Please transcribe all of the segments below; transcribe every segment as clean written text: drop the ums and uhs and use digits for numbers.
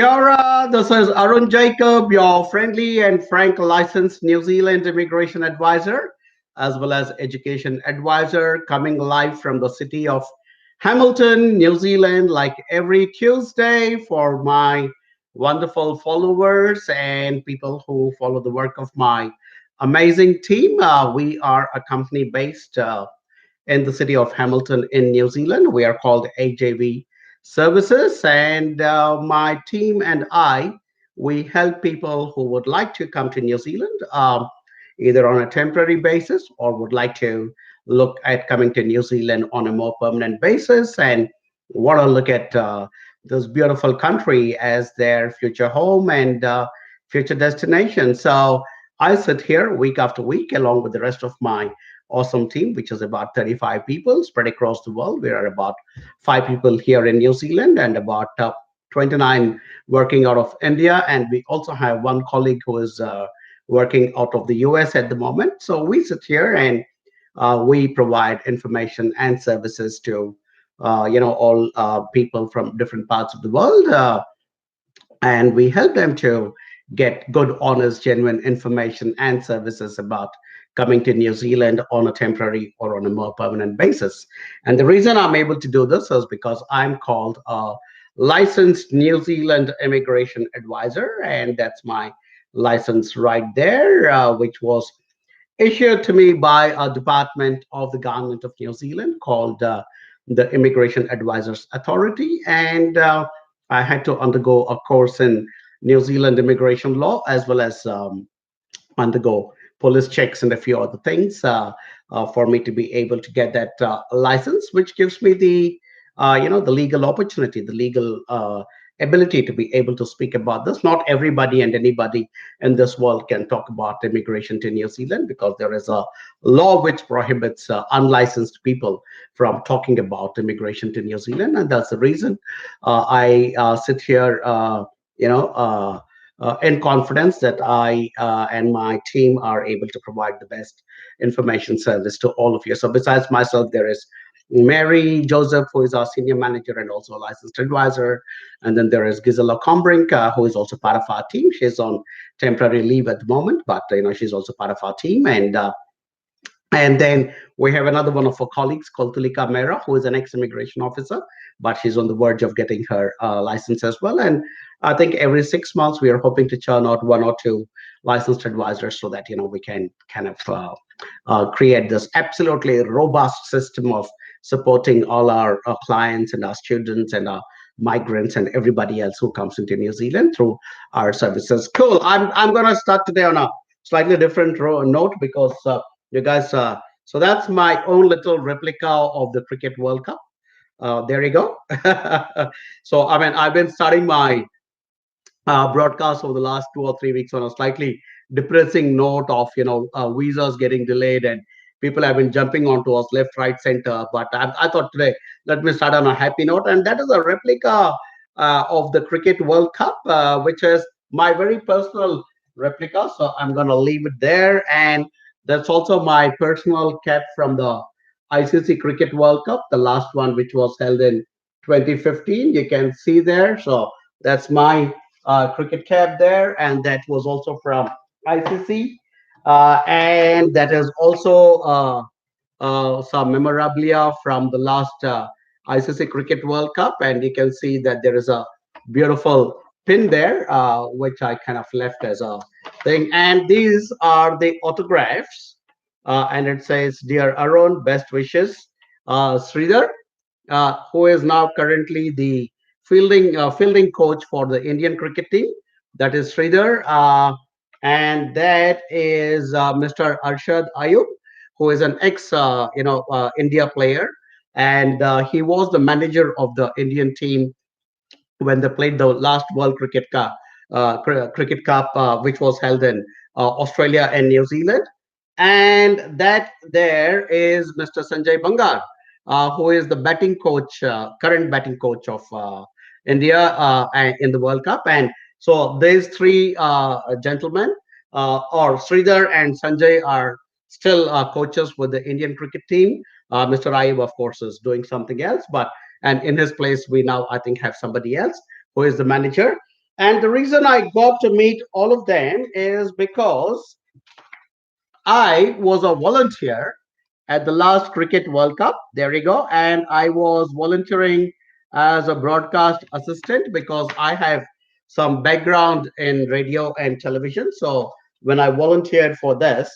Kia ora, this is Arun Jacob, your friendly and frank licensed New Zealand immigration advisor, as well as education advisor, coming live from the city of Hamilton, New Zealand, like every Tuesday for my wonderful followers and people who follow the work of my amazing team. We are a company based in the city of Hamilton in New Zealand. We are called AJV Services, and my team and I, we help people who would like to come to New Zealand, either on a temporary basis or would like to look at coming to New Zealand on a more permanent basis and want to look at this beautiful country as their future home and future destination. So I sit here week after week along with the rest of my awesome team, which is about 35 people spread across the world. We are about five people here in New Zealand and about 29 working out of India. And we also have one colleague who is working out of the US at the moment. So we sit here and we provide information and services to all people from different parts of the world, and we help them to get good, honest, genuine information and services about coming to New Zealand on a temporary or on a more permanent basis. And the reason I'm able to do this is because I'm called a licensed New Zealand immigration advisor, and that's my license right there, which was issued to me by a department of the government of New Zealand called the Immigration Advisors Authority. And I had to undergo a course in New Zealand immigration law as well as undergo police checks and a few other things for me to be able to get that license, which gives me the legal opportunity, the legal ability to be able to speak about this. Not everybody and anybody in this world can talk about immigration to New Zealand because there is a law which prohibits unlicensed people from talking about immigration to New Zealand, and that's the reason I sit here, in confidence that I and my team are able to provide the best information service to all of you. So besides myself, there is Mary Joseph, who is our senior manager and also a licensed advisor. And then there is Gisela Combrink, who is also part of our team. She's on temporary leave at the moment, but she's also part of our team. And then we have another one of our colleagues called Tulika Mehra, who is an ex-immigration officer, but she's on the verge of getting her license as well. And I think every 6 months we are hoping to churn out one or two licensed advisors so that we can kind of create this absolutely robust system of supporting all our clients and our students and our migrants and everybody else who comes into New Zealand through our services. Cool. I'm gonna start today on a slightly different note because you guys. So that's my own little replica of the Cricket World Cup. There you go. So I mean, I've been starting my broadcast over the last 2 or 3 weeks on a slightly depressing note of visas getting delayed and people have been jumping onto us left, right, center. But I thought today let me start on a happy note, and that is a replica of the Cricket World Cup, which is my very personal replica. So I'm gonna leave it there, and that's also my personal cap from the ICC Cricket World Cup, the last one which was held in 2015. You can see there. So that's my cricket cap there, and that was also from ICC, and that is also some memorabilia from the last ICC Cricket World Cup, and you can see that there is a beautiful pin there, which I kind of left as a thing, and these are the autographs, and it says, "Dear Arun, best wishes, Sridhar." Who is now currently the fielding coach for the Indian cricket team. That is Sridhar, and that is Mr. Arshad Ayub, who is an ex India player, and he was the manager of the Indian team when they played the last World Cricket Cup, which was held in Australia and New Zealand. And that there is Mr. Sanjay Bangar, who is the batting coach, current batting coach of India in the World Cup. And so these three gentlemen, or Sridhar and Sanjay, are still coaches with the Indian cricket team. Mr. Ayub, of course, is doing something else, but and in his place, we now I think have somebody else who is the manager. And the reason I got to meet all of them is because I was a volunteer at the last Cricket World Cup. There you go. And I was volunteering as a broadcast assistant because I have some background in radio and television. So when I volunteered for this,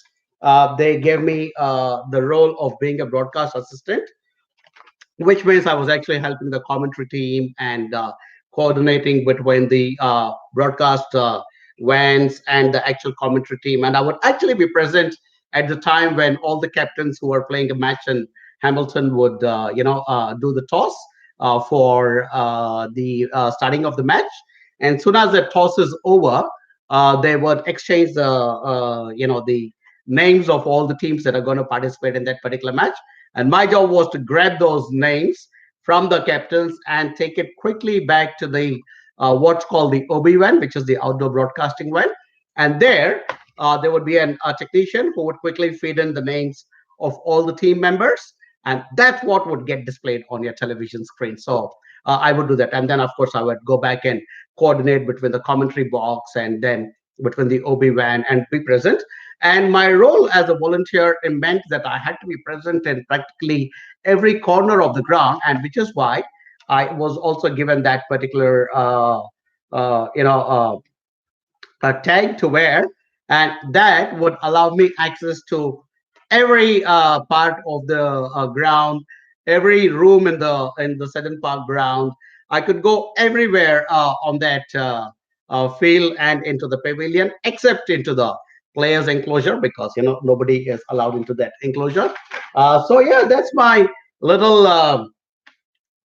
they gave me the role of being a broadcast assistant, which means I was actually helping the commentary team and coordinating between the broadcast vans and the actual commentary team. And I would actually be present at the time when all the captains who are playing a match in Hamilton would, do the toss for the starting of the match. And soon as the toss is over, they would exchange the names of all the teams that are going to participate in that particular match, and my job was to grab those names from the captains and take it quickly back to the what's called the OB van, which is the outdoor broadcasting van. And there would be a technician who would quickly feed in the names of all the team members. And that's what would get displayed on your television screen. So I would do that. And then, of course, I would go back and coordinate between the commentary box and then between the OB van and be present. And my role as a volunteer meant that I had to be present in practically every corner of the ground, and which is why I was also given that particular, uh, you know, uh, a tag to wear, and that would allow me access to every part of the ground, every room in the Seddon Park ground. I could go everywhere on that field and into the pavilion, except into the players' enclosure because nobody is allowed into that enclosure. So yeah, that's my little.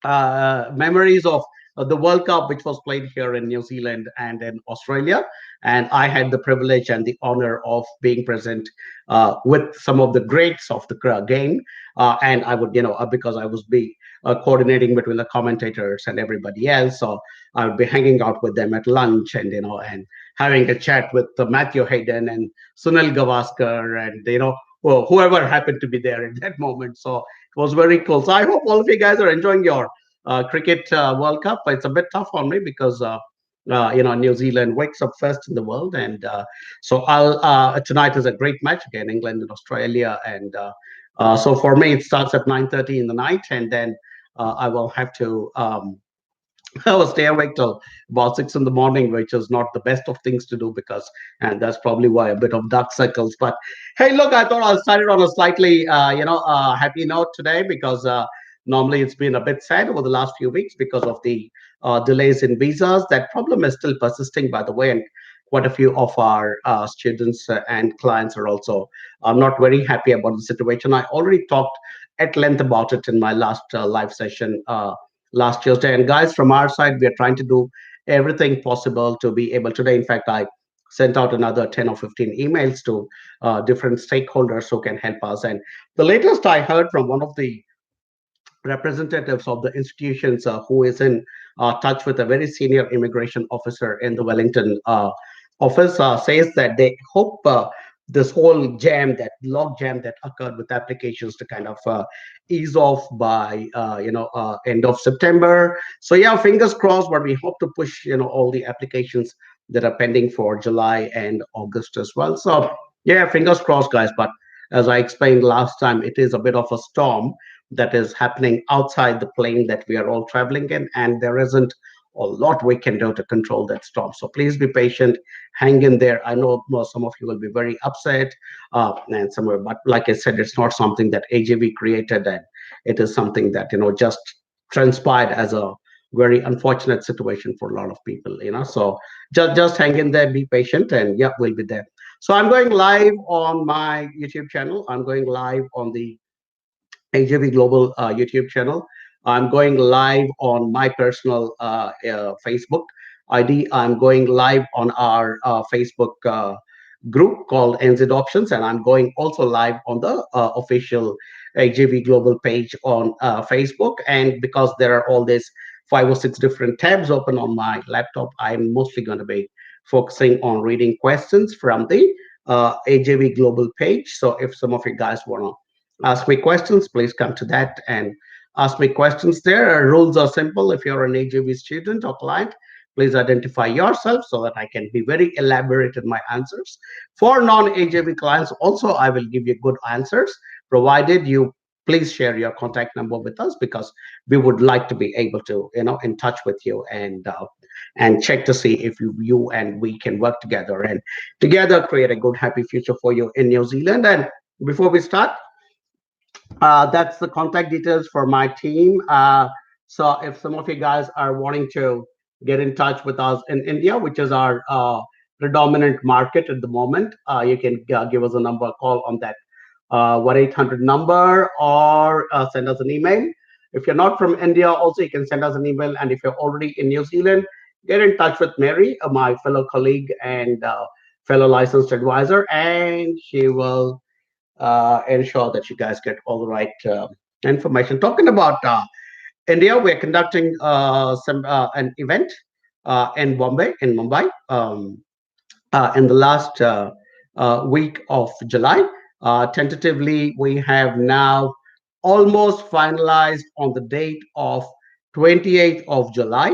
Memories of the World Cup, which was played here in New Zealand and in Australia. And I had the privilege and the honor of being present with some of the greats of the game. And I would, because I was be coordinating between the commentators and everybody else. So I would be hanging out with them at lunch and, and having a chat with Matthew Hayden and Sunil Gavaskar and, well, whoever happened to be there at that moment. So it was very cool. So I hope all of you guys are enjoying your cricket World Cup. It's a bit tough on me because New Zealand wakes up first in the world, and so I'll tonight is a great match again, England and Australia, and so for me it starts at 9:30 in the night, and then I will have to. I will stay awake till about 6 in the morning, which is not the best of things to do because, and that's probably why a bit of dark circles. But hey, look, I thought I'll start it on a slightly, happy note today because normally it's been a bit sad over the last few weeks because of the delays in visas. That problem is still persisting, by the way, and quite a few of our students and clients are also not very happy about the situation. I already talked at length about it in my last live session last Tuesday. And guys, from our side, we are trying to do everything possible to be able today. In fact, I sent out another 10 or 15 emails to different stakeholders who can help us. And the latest I heard from one of the representatives of the institutions who is in touch with a very senior immigration officer in the Wellington office says that they hope this whole jam, that log jam that occurred with applications to kind of ease off by end of September. So yeah, fingers crossed, but we hope to push all the applications that are pending for July and August as well. So yeah, fingers crossed, guys. But as I explained last time, it is a bit of a storm that is happening outside the plane that we are all traveling in, and there isn't a lot we can do to control that storm. So please be patient, hang in there. I know some of you will be very upset, and somewhere, but like I said, it's not something that AJV created, and it is something that just transpired as a very unfortunate situation for a lot of people. So just hang in there, be patient, and yeah, we'll be there. So I'm going live on my YouTube channel. I'm going live on the AJB Global YouTube channel. I'm going live on my personal Facebook ID. I'm going live on our Facebook group called NZ Options, and I'm going also live on the official AJB Global page on Facebook. And because there are all these 5 or 6 different tabs open on my laptop, I'm mostly going to be focusing on reading questions from the AJB Global page. So if some of you guys want to ask me questions, please come to that and ask me questions there. Rules are simple. If you're an AJB student or client, please identify yourself so that I can be very elaborate in my answers. For non-AJV clients, also I will give you good answers, provided you please share your contact number with us, because we would like to be able to, in touch with you, and check to see if you and we can work together and together create a good, happy future for you in New Zealand. And before we start, that's the contact details for my team. So if some of you guys are wanting to get in touch with us in India, which is our predominant market at the moment, you can give us a number, call on that 1-800 number, or send us an email. If you're not from India, also you can send us an email. And if you're already in New Zealand, get in touch with Mary, my fellow colleague and fellow licensed advisor, and she will ensure that you guys get all the right information. Talking about India, we're conducting an event in Bombay, in Mumbai. In the last week of July. Tentatively, we have now almost finalized on the date of 28th of July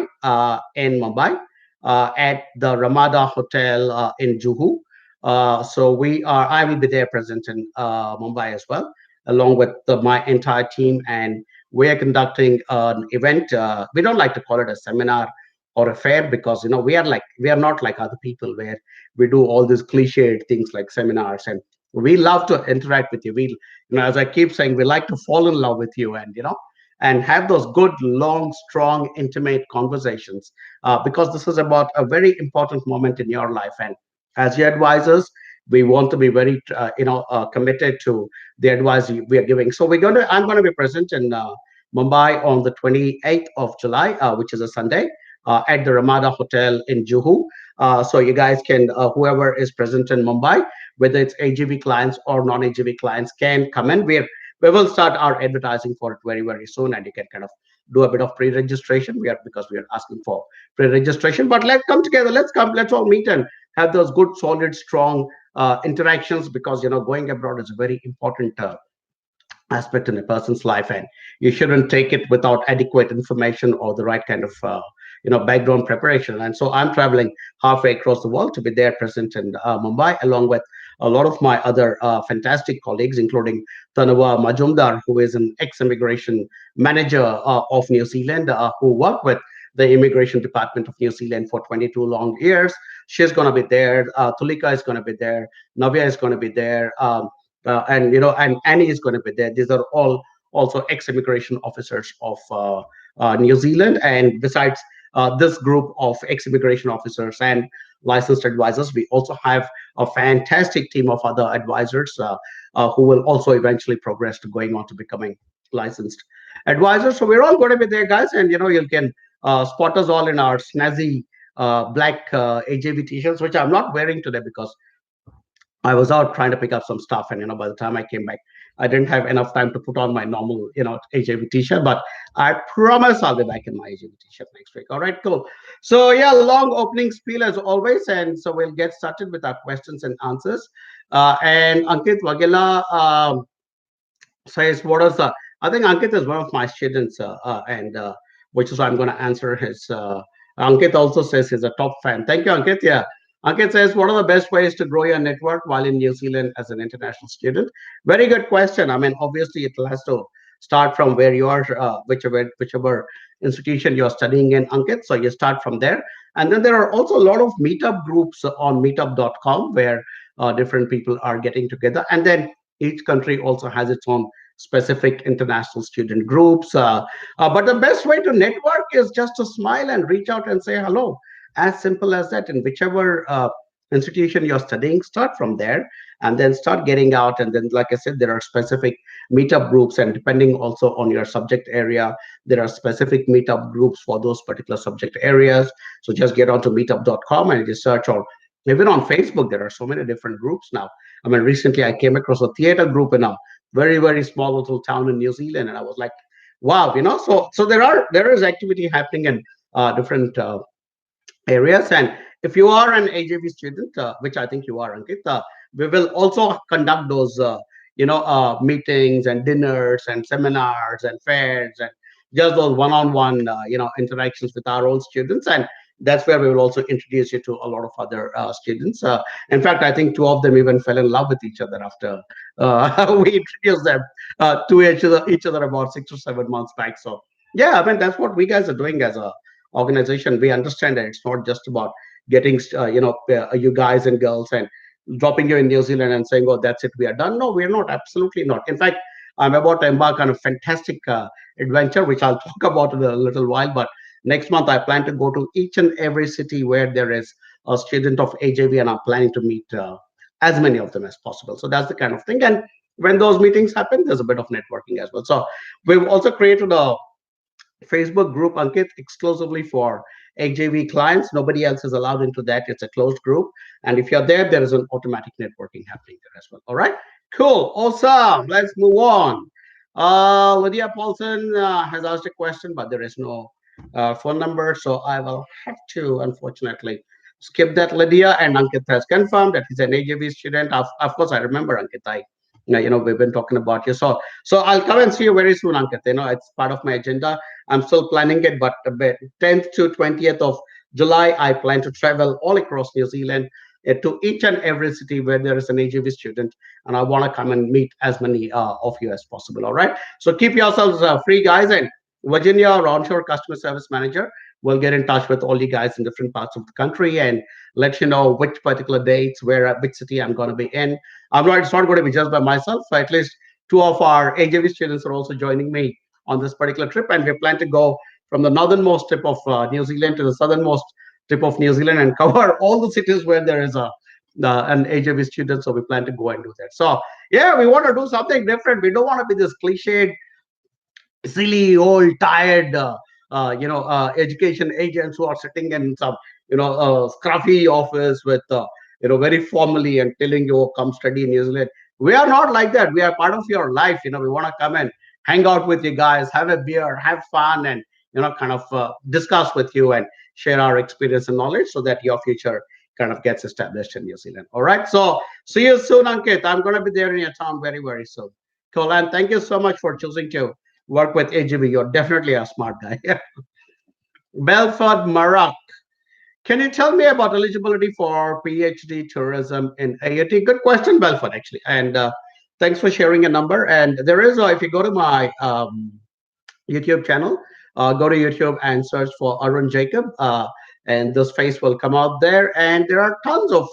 in Mumbai at the Ramada Hotel in Juhu. I will be there present in Mumbai as well, along with my entire team, and we are conducting an event. We don't like to call it a seminar or a fair, because we are not like other people where we do all these cliched things like seminars, and we love to interact with you. As I keep saying, we like to fall in love with you, and have those good, long, strong, intimate conversations, because this is about a very important moment in your life. And as your advisors, we want to be very committed to the advice we are giving. So I'm going to be present in Mumbai on the 28th of July, which is a Sunday, at the Ramada Hotel in Juhu. So you guys can, whoever is present in Mumbai, whether it's AGV clients or non-AGV clients, can come in. We will start our advertising for it very, very soon, and you can kind of do a bit of pre-registration. Because we are asking for pre-registration. But let's come together. Let's all meet and have those good, solid, strong interactions, because going abroad is a very important aspect in a person's life, and you shouldn't take it without adequate information or the right kind of background preparation. And so I'm traveling halfway across the world to be there present in Mumbai, along with a lot of my other fantastic colleagues, including Tanawa Majumdar, who is an ex-immigration manager of New Zealand, who worked with the immigration department of New Zealand for 22 long years. She's going to be there. Tulika is going to be there. Navya is going to be there. And Annie is going to be there. These are all also ex-immigration officers of New Zealand. And besides this group of ex-immigration officers and licensed advisors, we also have a fantastic team of other advisors who will also eventually progress to going on to becoming licensed advisors. So we're all going to be there, guys, and you can spot us all in our snazzy black AJV t-shirts, which I'm not wearing today because I was out trying to pick up some stuff, and by the time I came back, I didn't have enough time to put on my normal, AJV t-shirt. But I promise I'll be back in my AJV t-shirt next week. All right, cool. So yeah, long opening spiel as always, and so we'll get started with our questions and answers. And Ankit Wagela says, "What is the?" I think Ankit is one of my students, and which is why I'm going to answer his. Ankit also says he's a top fan. Thank you, Ankit. Yeah. Ankit says, what are the best ways to grow your network while in New Zealand as an international student? Very good question. I mean, obviously, it has to start from where you are, whichever institution you're studying in, Ankit. So you start from there. And then there are also a lot of meetup groups on meetup.com where different people are getting together. And then each country also has its own specific international student groups. But the best way to network is just to smile and reach out and say hello. As simple as that. In whichever institution you're studying, start from there and then start getting out. And then, like I said, there are specific meetup groups, and depending also on your subject area, there are specific meetup groups for those particular subject areas. So just get onto meetup.com and just search, or even on Facebook, there are so many different groups now. I mean, recently I came across a theater group in a very, very small little town in New Zealand, and I was like, wow, so there is activity happening in different areas. And if you are an AJV student, which I think you are, Ankit, we will also conduct those, meetings and dinners and seminars and fairs and just those one-on-one, interactions with our own students. And that's where we will also introduce you to a lot of other students. In fact, I think two of them even fell in love with each other after we introduced them to each other about 6 or 7 months back. So yeah, I mean that's what we guys are doing as a organization. We understand that it's not just about getting you guys and girls and dropping you in New Zealand and saying, "Oh, that's it, we are done." No, we are not. Absolutely not. In fact, I'm about to embark on a fantastic adventure, which I'll talk about in a little while. But next month, I plan to go to each and every city where there is a student of AJV, and I'm planning to meet as many of them as possible. So that's the kind of thing. And when those meetings happen, there's a bit of networking as well. So we've also created a Facebook group, Ankit, exclusively for HJV clients. Nobody else is allowed into that. It's a closed group. And if you're there, there is an automatic networking happening there as well. All right. Cool. Awesome. Let's move on. Lydia Paulson has asked a question, but there is no phone number. So I will have to, unfortunately, skip that. Lydia, and Ankit has confirmed that he's an AJV student. Of course, I remember Ankit. We've been talking about you. So I'll come and see you very soon, Ankit. It's part of my agenda. I'm still planning it, but the 10th to 20th of July, I plan to travel all across New Zealand to each and every city where there is an AGV student, and I want to come and meet as many of you as possible. All right. So keep yourselves free, guys, and Virginia, our onshore customer service manager, will get in touch with all you guys in different parts of the country and let you know which particular dates, which city I'm going to be in. I'm not. It's not going to be just by myself. So at least two of our AJV students are also joining me on this particular trip, and we plan to go from the northernmost tip of New Zealand to the southernmost tip of New Zealand and cover all the cities where there is an AJV student. So we plan to go and do that. So yeah, we want to do something different. We don't want to be this cliched, silly, old, tired, education agents who are sitting in some, scruffy office with, very formally and telling you, "Oh, come study in New Zealand." We are not like that. We are part of your life. We want to come and hang out with you guys, have a beer, have fun, and kind of discuss with you and share our experience and knowledge so that your future kind of gets established in New Zealand. All right. So see you soon, Ankit. I'm going to be there in your town very, very soon. Cool. And thank you so much for choosing to work with AGB. You're definitely a smart guy. Belford, Marak. Can you tell me about eligibility for PhD tourism in AUT? Good question, Belford, actually. And thanks for sharing a number. And there is, if you go to my YouTube channel, go to YouTube and search for Arun Jacob, and this face will come out there. And there are tons of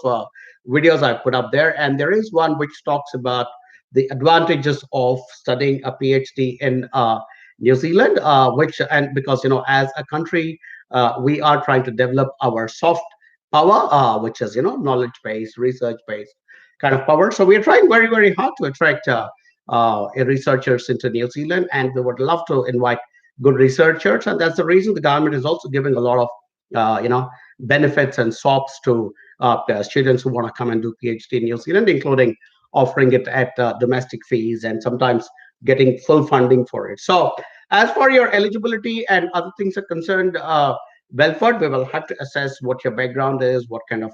videos I put up there. And there is one which talks about the advantages of studying a PhD in New Zealand, which, and because, as a country, we are trying to develop our soft power, which is, knowledge based, research based kind of power. So we are trying very, very hard to attract researchers into New Zealand, and we would love to invite good researchers. And that's the reason the government is also giving a lot of, benefits and SOPs to students who want to come and do PhD in New Zealand, including offering it at domestic fees and sometimes getting full funding for it. So as for your eligibility and other things are concerned, Belford, we will have to assess what your background is, what kind of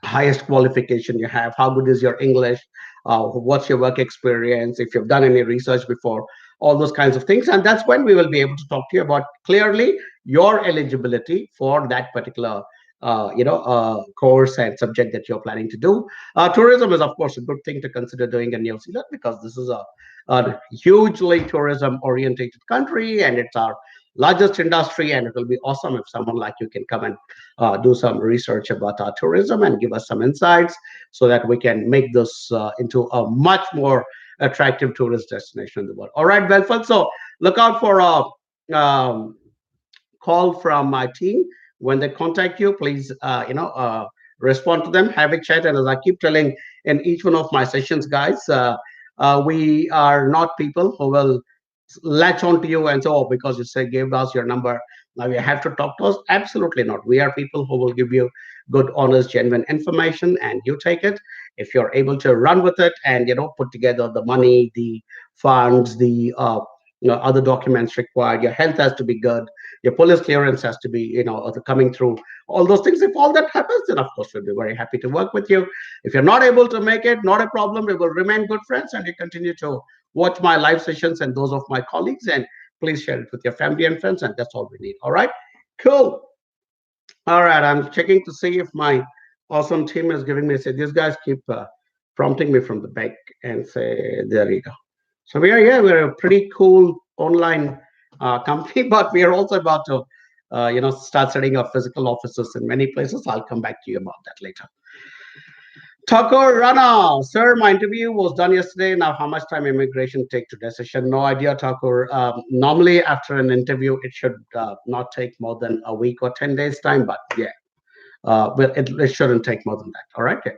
highest qualification you have, how good is your English, what's your work experience, if you've done any research before, all those kinds of things. And that's when we will be able to talk to you about clearly your eligibility for that particular course and subject that you're planning to do. Tourism is, of course, a good thing to consider doing in New Zealand because this is a hugely tourism orientated country, and it's our largest industry, and it will be awesome if someone like you can come and do some research about our tourism and give us some insights so that we can make this into a much more attractive tourist destination in the world. All right, Belford. So look out for a call from my team. When they contact you, please, respond to them, have a chat. And as I keep telling in each one of my sessions, guys, we are not people who will latch on to you and say, "Oh, because you say gave us your number, now you have to talk to us." Absolutely not. We are people who will give you good, honest, genuine information, and you take it. If you're able to run with it and put together the money, the funds, the other documents required, your health has to be good, your police clearance has to be coming through, all those things. If all that happens, then of course we'll be very happy to work with you. If you're not able to make it, not a problem. We will remain good friends, and you continue to watch my live sessions and those of my colleagues, and please share it with your family and friends, and that's all we need. All right, cool. All right, I'm checking to see if my awesome team is giving me. Say these guys keep prompting me from the back and say, there you go. So we are, yeah, we're a pretty cool online company, but we are also about to, start setting up physical offices in many places. I'll come back to you about that later. Thakur Rana, sir, my interview was done yesterday. Now, how much time immigration take to decision? No idea, Thakur. Normally, after an interview, it should not take more than a week or 10 days time. But yeah, well, it shouldn't take more than that. All right. Okay.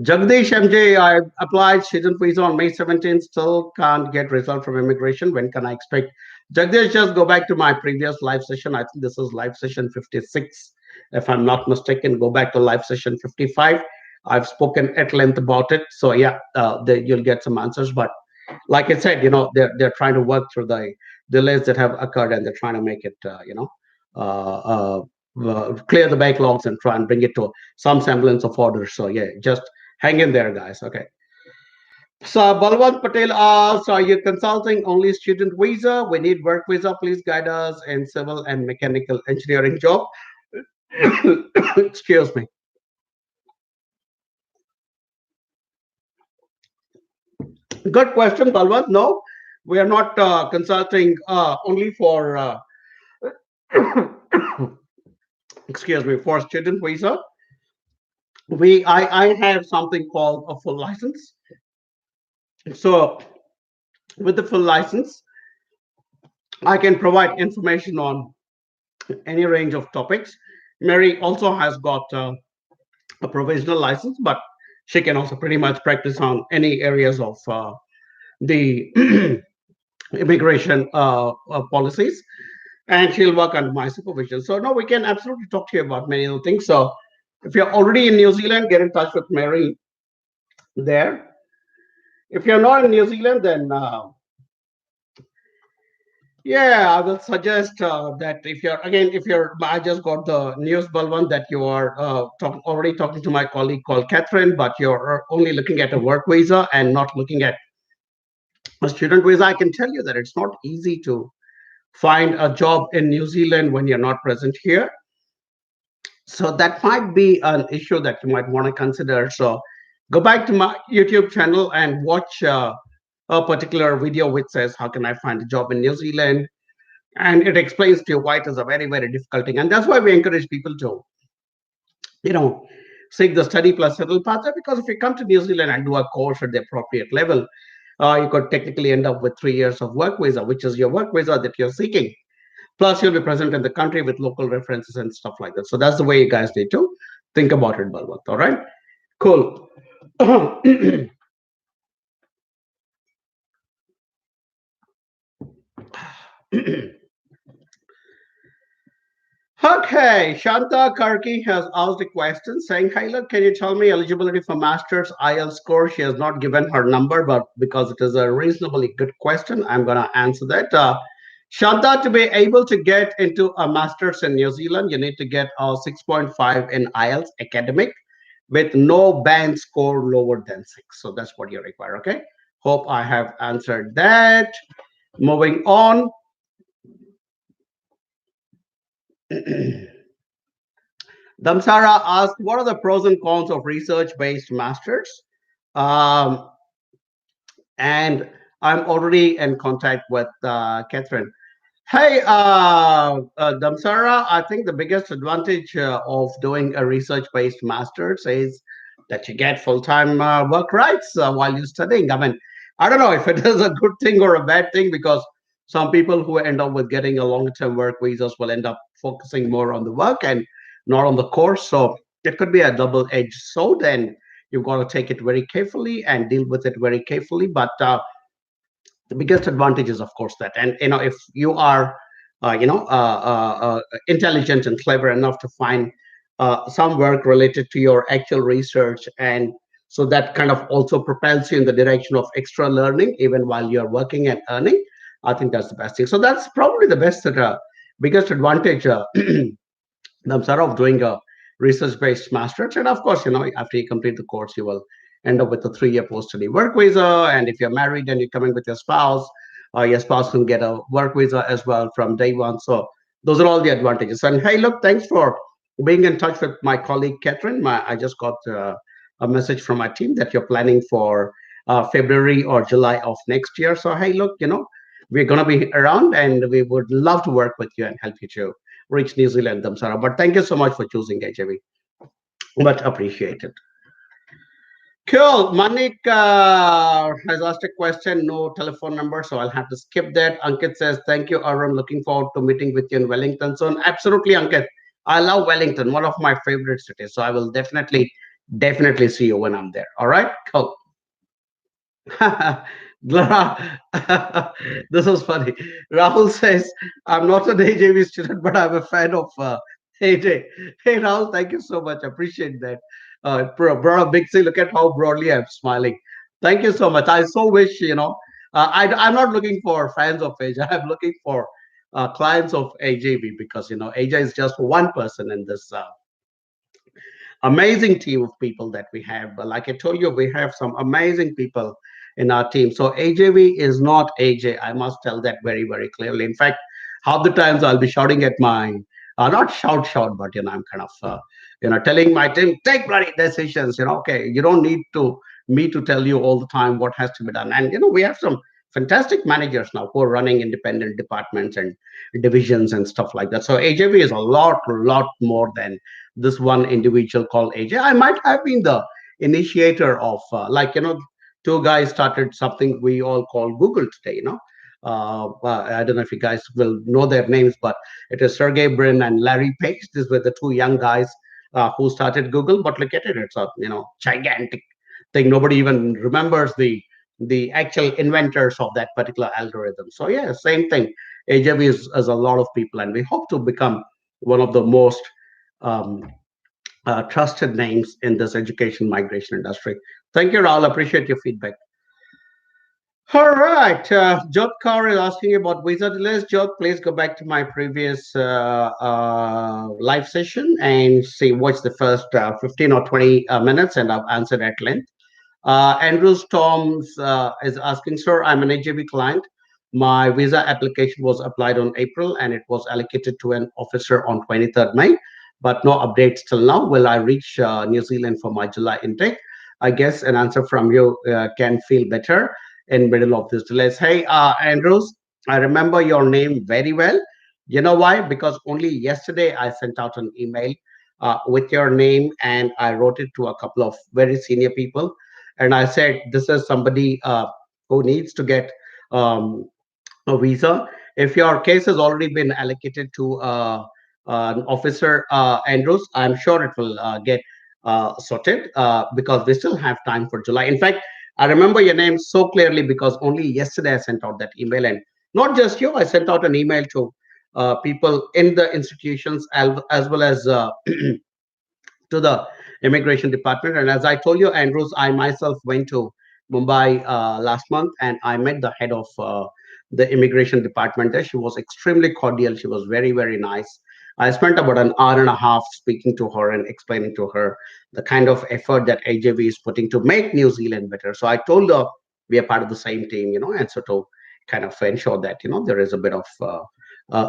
Jagdish MJ, I applied student visa on May 17th, still can't get result from immigration. When can I expect? Jagdish, just go back to my previous live session. I think this is live session 56. If I'm not mistaken, go back to live session 55. I've spoken at length about it. So yeah, you'll get some answers. But like I said, they're trying to work through the delays that have occurred, and they're trying to make it, clear the backlogs and try and bring it to some semblance of order. So yeah, just hang in there, guys. Okay. So Balwant Patel asks, are you consulting only student visa? We need work visa. Please guide us in civil and mechanical engineering job. Excuse me. Good question, Balwant. No, we are not consulting only for excuse me, for student visa. I have something called a full license. So with the full license, I can provide information on any range of topics. Mary also has got a provisional license, but she can also pretty much practice on any areas of the immigration policies, and she'll work under my supervision. So no, we can absolutely talk to you about many other things. So if you're already in New Zealand, get in touch with Mary there. If you're not in New Zealand, then yeah, I will suggest that I just got the news, Balwan, that you are already talking to my colleague called Catherine, but you're only looking at a work visa and not looking at a student visa. I can tell you that it's not easy to find a job in New Zealand when you're not present here. So that might be an issue that you might want to consider. So go back to my YouTube channel and watch a particular video which says, how can I find a job in New Zealand? And it explains to you why it is a very, very difficult thing. And that's why we encourage people to, you know, seek the study plus settle pathway, because if you come to New Zealand and do a course at the appropriate level, you could technically end up with 3 years of work visa, which is your work visa that you're seeking. Plus, you'll be present in the country with local references and stuff like that. So that's the way you guys need to think about it, Balwant. All right, cool. Okay, Shanta Karki has asked a question saying, "Hey, look, can you tell me eligibility for Masters IELTS score?" She has not given her number, but because it is a reasonably good question, I'm going to answer that. Shanta, to be able to get into a Masters in New Zealand, you need to get a 6.5 in IELTS academic with no band score lower than 6. So that's what you require, okay? Hope I have answered that. Moving on. Damsara asked, what are the pros and cons of research-based masters? Um, and I'm already in contact with Catherine. Hey, Damsara, I think the biggest advantage of doing a research-based master's is that you get full-time work rights while you're studying. I mean, I don't know if it is a good thing or a bad thing, because some people who end up with getting a long-term work visas will end up focusing more on the work and not on the course. So it could be a double-edged sword, and you've got to take it very carefully and deal with it very carefully. But the biggest advantage is of course that, and if you are intelligent and clever enough to find some work related to your actual research, and so that kind of also propels you in the direction of extra learning even while you're working and earning. I think that's the best thing. So that's probably the biggest advantage Namsara of doing a research-based master's. And of course, after you complete the course, you will end up with a 3-year post-study work visa. And if you're married and you're coming with your spouse can get a work visa as well from day one. So those are all the advantages. And hey, look, thanks for being in touch with my colleague Catherine. I just got a message from my team that you're planning for February or July of next year. So hey, look, we're going to be around, and we would love to work with you and help you to reach New Zealand, Damsara. But thank you so much for choosing HAV. Much appreciated. Cool. Manik has asked a question, no telephone number, so I'll have to skip that. Ankit says, thank you, Arun. Looking forward to meeting with you in Wellington soon. Absolutely, Ankit. I love Wellington, one of my favorite cities. So I will definitely see you when I'm there. All right? Cool. Lara, this was funny. Rahul says, I'm not an AJV student, but I'm a fan of AJ. Hey, Rahul, thank you so much. Appreciate that. Brought a big say. Look at how broadly I'm smiling. Thank you so much. I so wish, I'm not looking for fans of AJ. I'm looking for clients of AJV because, AJ is just one person in this amazing team of people that we have. But like I told you, we have some amazing people in our team. So AJV is not AJ. I must tell that very, very clearly. In fact, half the times I'll be shouting at my, not shout, but I'm kind of, telling my team, take bloody decisions. Okay, you don't need to me to tell you all the time what has to be done. And we have some fantastic managers now who are running independent departments and divisions and stuff like that. So AJV is a lot more than this one individual called AJ. I might have been the initiator of, two guys started something we all call Google today. I don't know if you guys will know their names, but it is Sergey Brin and Larry Page. These were the two young guys who started Google. But look at it; it's a gigantic thing. Nobody even remembers the actual inventors of that particular algorithm. So yeah, same thing. AJV is a lot of people, and we hope to become one of the most um, trusted names in this education migration industry. Thank you, Raul. Appreciate your feedback. All right. Jot Kaur is asking about visa delays. Jot, please go back to my previous live session and see what's the first 15 or 20 minutes, and I've answered at length. Andrew Storms is asking, sir, I'm an AJB client. My visa application was applied on April and it was allocated to an officer on 23rd May, but no updates till now. Will I reach New Zealand for my July intake? I guess an answer from you can feel better in middle of this delays. Hey, Andrews, I remember your name very well. You know why? Because only yesterday I sent out an email with your name and I wrote it to a couple of very senior people, and I said, this is somebody who needs to get a visa. If your case has already been allocated to an officer, Andrews, I'm sure it will get sorted because we still have time for July. In fact, I remember your name so clearly because only yesterday I sent out that email, and not just you, I sent out an email to people in the institutions as well as to the immigration department. And as I told you, Andrews, I myself went to Mumbai last month and I met the head of the immigration department there. She was extremely cordial. She was very, very nice. I spent about an hour and a half speaking to her and explaining to her the kind of effort that AJV is putting to make New Zealand better. So I told her we are part of the same team, and so to kind of ensure that, there is a bit of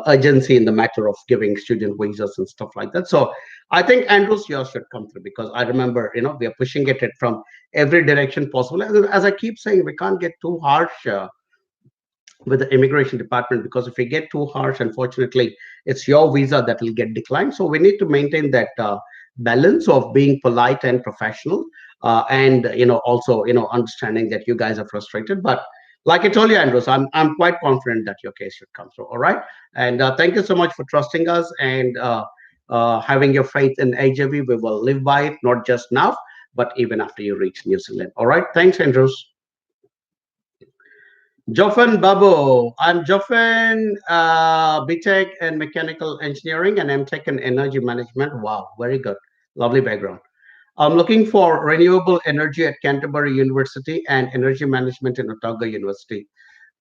urgency in the matter of giving student visas and stuff like that. So I think Andrews, yours should come through because I remember, we are pushing it from every direction possible. As I keep saying, we can't get too harsh with the immigration department because if we get too harsh, unfortunately, it's your visa that will get declined. So we need to maintain that balance of being polite and professional, and also understanding that you guys are frustrated, but like I told you, Andrews, I'm quite confident that your case should come through. All right, and thank you so much for trusting us and having your faith in AJV. We will live by it, not just now, but even after you reach New Zealand. All right, thanks, Andrews. Jofen Babu, I'm Jofen, BTech in mechanical engineering and MTech in energy management. Wow, very good, lovely background. I'm looking for renewable energy at Canterbury University and energy management in Otago University.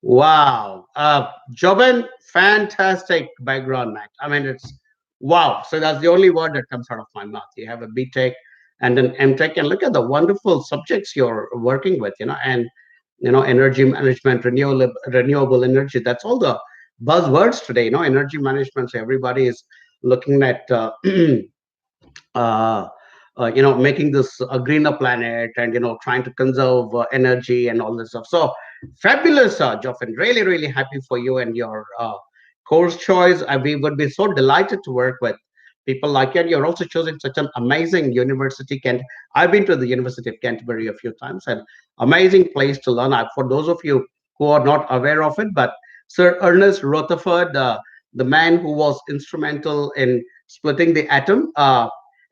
Wow. Joben, fantastic background, Matt. I mean, it's wow. So that's the only word that comes out of my mouth. You have a BTech and an MTech, and look at the wonderful subjects you're working with, and energy management, renewable energy. That's all the buzzwords today. Energy management. So everybody is looking at uh, making this a greener planet, and trying to conserve energy and all this stuff. So fabulous, Joffin. Really, really happy for you and your course choice. We would be so delighted to work with people like you. And you're also choosing such an amazing university. Kent. I've been to the University of Canterbury a few times, and amazing place to learn. For those of you who are not aware of it, but Sir Ernest Rutherford, the man who was instrumental in splitting the atom,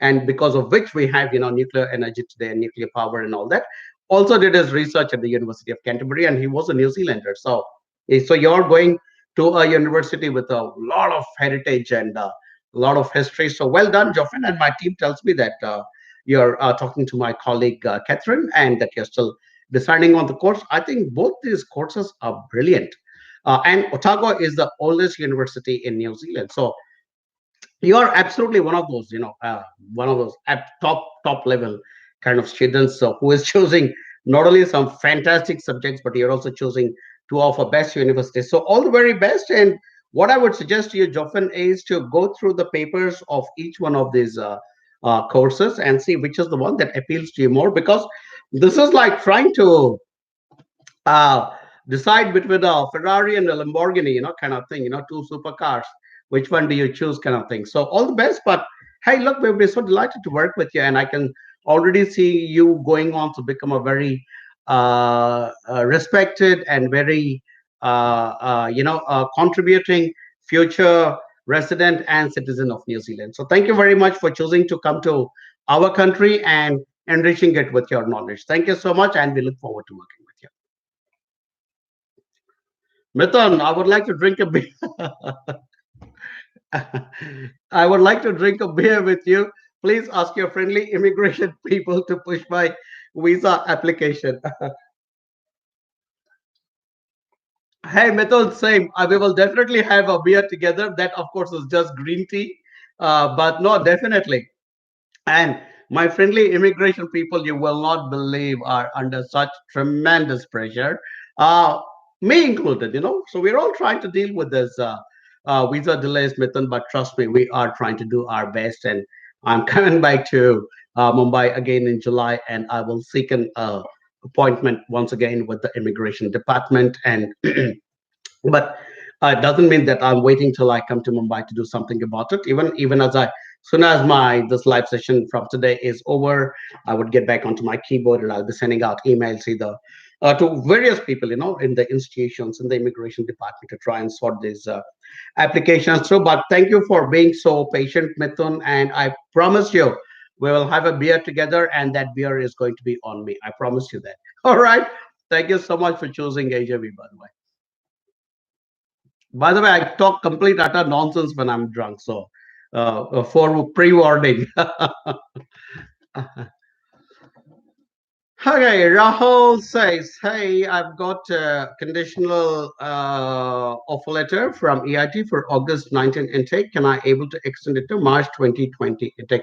and because of which we have nuclear energy today and nuclear power and all that, also did his research at the University of Canterbury, and he was a New Zealander. So you're going to a university with a lot of heritage and a lot of history. So well done, Joffin. And my team tells me that you're talking to my colleague Catherine, and that you're still deciding on the course. I think both these courses are brilliant. And Otago is the oldest university in New Zealand. So you are absolutely one of those at top level kind of students, who is choosing not only some fantastic subjects, but you're also choosing two of our best universities. So all the very best. And what I would suggest to you, Joffin, is to go through the papers of each one of these courses and see which is the one that appeals to you more, because this is like trying to uh, decide between a Ferrari and a Lamborghini, kind of thing, two supercars. Which one do you choose, kind of thing. So all the best. But hey, look, we'll be so delighted to work with you, and I can already see you going on to become a very respected and very contributing future resident and citizen of New Zealand. So thank you very much for choosing to come to our country and enriching it with your knowledge. Thank you so much, and we look forward to working with you. Mithun, I would like to drink a beer. I would like to drink a beer with you. Please ask your friendly immigration people to push my visa application. Hey, Mithun, same. We will definitely have a beer together. That, of course, is just green tea. But no, definitely. And my friendly immigration people, you will not believe, are under such tremendous pressure, uh, me included. So we're all trying to deal with this visa delays, Mithun. But trust me, we are trying to do our best. And I'm coming back to Mumbai again in July, and I will seek an appointment once again with the immigration department. And but it doesn't mean that I'm waiting till I come to Mumbai to do something about it. Even as soon as my this live session from today is over, I would get back onto my keyboard, and I'll be sending out emails either to various people, in the institutions, in the immigration department, to try and sort these applications through. But thank you for being so patient, Mithun, and I promise you we will have a beer together, and that beer is going to be on me. I promise you that. All right. Thank you so much for choosing AJV, by the way. By the way, I talk complete utter nonsense when I'm drunk. So, for pre-warning. Okay, Rahul says, "Hey, I've got a conditional offer letter from EIT for August 19 intake. Can I able to extend it to March 2020 intake?"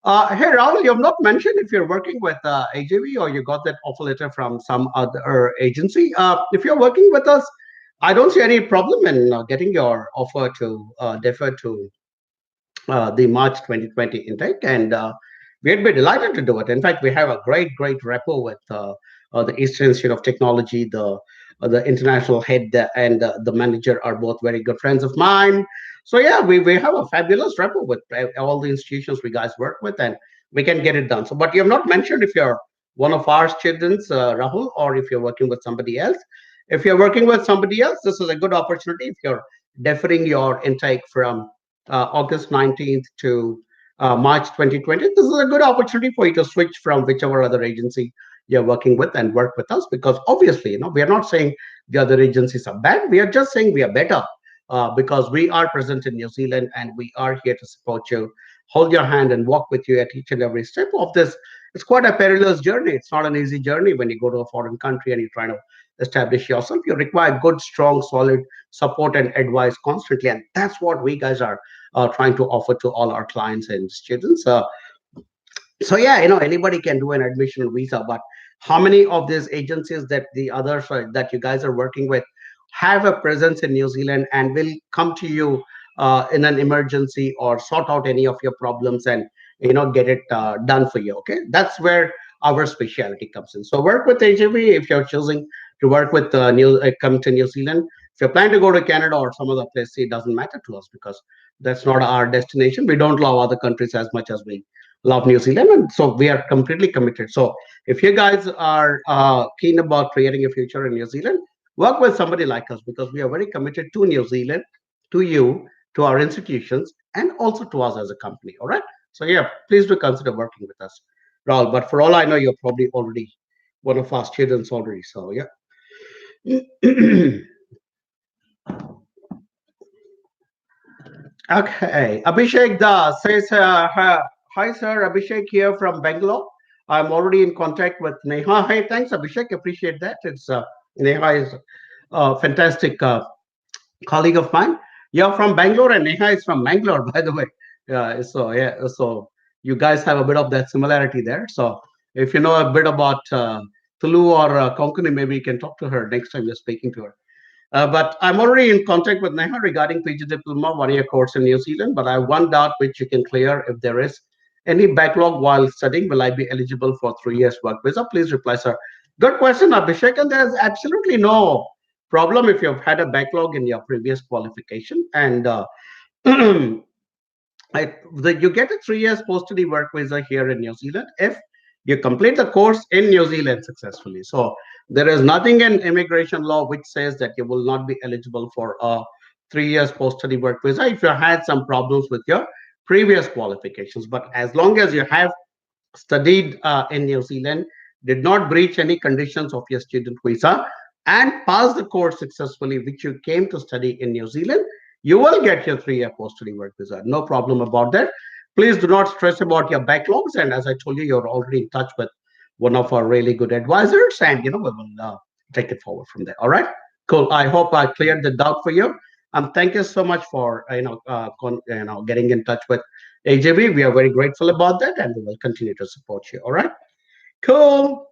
Hey, Rahul, you have not mentioned if you're working with AJV or you got that offer letter from some other agency. If you're working with us, I don't see any problem in getting your offer to defer to the March 2020 intake, and we'd be delighted to do it. In fact, we have a great rapport with the Eastern Institute of Technology. The international head and the manager are both very good friends of mine. So yeah, we have a fabulous rapport with all the institutions we guys work with, and we can get it done. So, but you have not mentioned if you're one of our students, Rahul, or if you're working with somebody else. If you're working with somebody else, this is a good opportunity. If you're deferring your intake from August 19th to March 2020, this is a good opportunity for you to switch from whichever other agency you're working with and work with us, because obviously, we are not saying the other agencies are bad. We are just saying we are better because we are present in New Zealand, and we are here to support you, hold your hand, and walk with you at each and every step of this. It's quite a perilous journey. It's not an easy journey when you go to a foreign country and you're trying to establish yourself. You require good, strong, solid support and advice constantly, and that's what we guys are trying to offer to all our clients and students. So yeah, anybody can do an admission visa, but how many of these agencies that the others that you guys are working with, have a presence in New Zealand and will come to you in an emergency or sort out any of your problems and get it done for you. Okay, that's where our specialty comes in. So work with AJB if you're choosing to work with come to New Zealand. If you're planning to go to Canada or some other place, it doesn't matter to us because that's not our destination. We don't love other countries as much as we love New Zealand, and so we are completely committed. So if you guys are keen about creating a future in New Zealand, work with somebody like us because we are very committed to New Zealand, to you, to our institutions, and also to us as a company. All right. So yeah, please do consider working with us, Raul. But for all I know, you're probably already one of our students already. So yeah. Okay, Abhishek Das says, "Hi, sir. Abhishek here from Bangalore. I'm already in contact with Neha. Hey, thanks, Abhishek. Appreciate that. It's Neha is a fantastic colleague of mine. You're from Bangalore, and Neha is from Mangalore, by the way. So yeah, so you guys have a bit of that similarity there. So if you know a bit about Tulu or Konkani, maybe you can talk to her next time you're speaking to her. But I'm already in contact with Neha regarding PG Diploma 1 year course in New Zealand. But I have one doubt which you can clear. If there is any backlog while studying, will I be eligible for 3 years work visa? Please reply, sir. Good question, Abhishek. And there's absolutely no problem if you've had a backlog in your previous qualification. And you get a 3 years post-study work visa here in New Zealand if you complete the course in New Zealand successfully. So there is nothing in immigration law which says that you will not be eligible for a 3 years post-study work visa if you had some problems with your previous qualifications. But as long as you have studied in New Zealand, did not breach any conditions of your student visa, and passed the course successfully, which you came to study in New Zealand, you will get your 3 year post study work visa. No problem about that. Please do not stress about your backlogs. And as I told you, you're already in touch with one of our really good advisors, and we will take it forward from there. All right, cool. I hope I cleared the doubt for you. Thank you so much for getting in touch with AJB. We are very grateful about that, and we will continue to support you. All right, cool.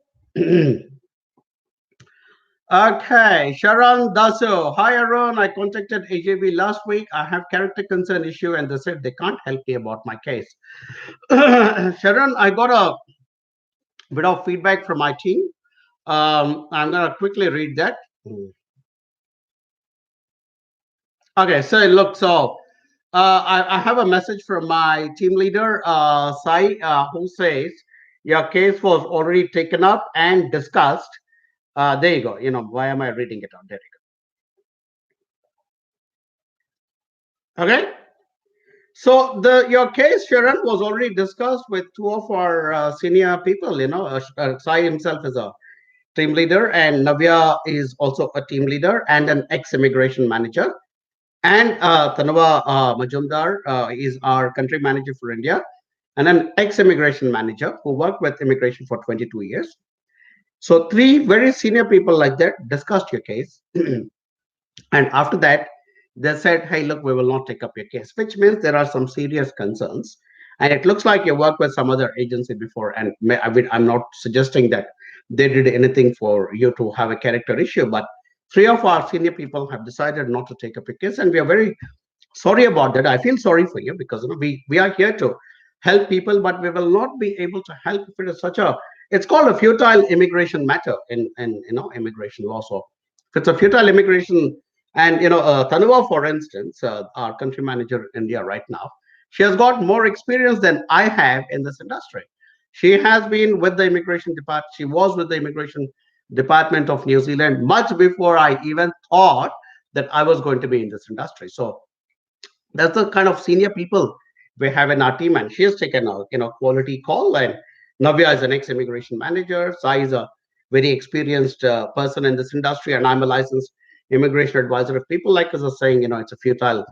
Okay, Sharon Daso. Hi, Aaron. I contacted AJB last week. I have character concern issue, and they said they can't help me about my case. Sharon, I got a bit of feedback from my team. I'm going to quickly read that. Okay, so look, I have a message from my team leader, Sai, who says your case was already taken up and discussed. There you go. Why am I reading it out? There you go. Okay. So your case, Sharon, was already discussed with two of our senior people. Sai himself is a team leader, and Navya is also a team leader and an ex-immigration manager. And Tanava Majumdar is our country manager for India and an ex-immigration manager who worked with immigration for 22 years. So three very senior people like that discussed your case. And after that, they said, hey, look, we will not take up your case, which means there are some serious concerns. And it looks like you worked with some other agency before. And I'm not suggesting that they did anything for you to have a character issue, but three of our senior people have decided not to take up your case. And we are very sorry about that. I feel sorry for you because we are here to help people, but we will not be able to help if it is such a, it's called a futile immigration matter in immigration law. So if it's a futile immigration, and Tanuva, for instance, our country manager in India right now, she has got more experience than I have in this industry. She has been with the immigration department. She was with the immigration department of New Zealand much before I even thought that I was going to be in this industry. So that's the kind of senior people we have in our team, and she has taken a quality call. And Navya is an ex-immigration manager. Sai is a very experienced person in this industry, and I'm a licensed immigration advisor. If people like us are saying it's a futile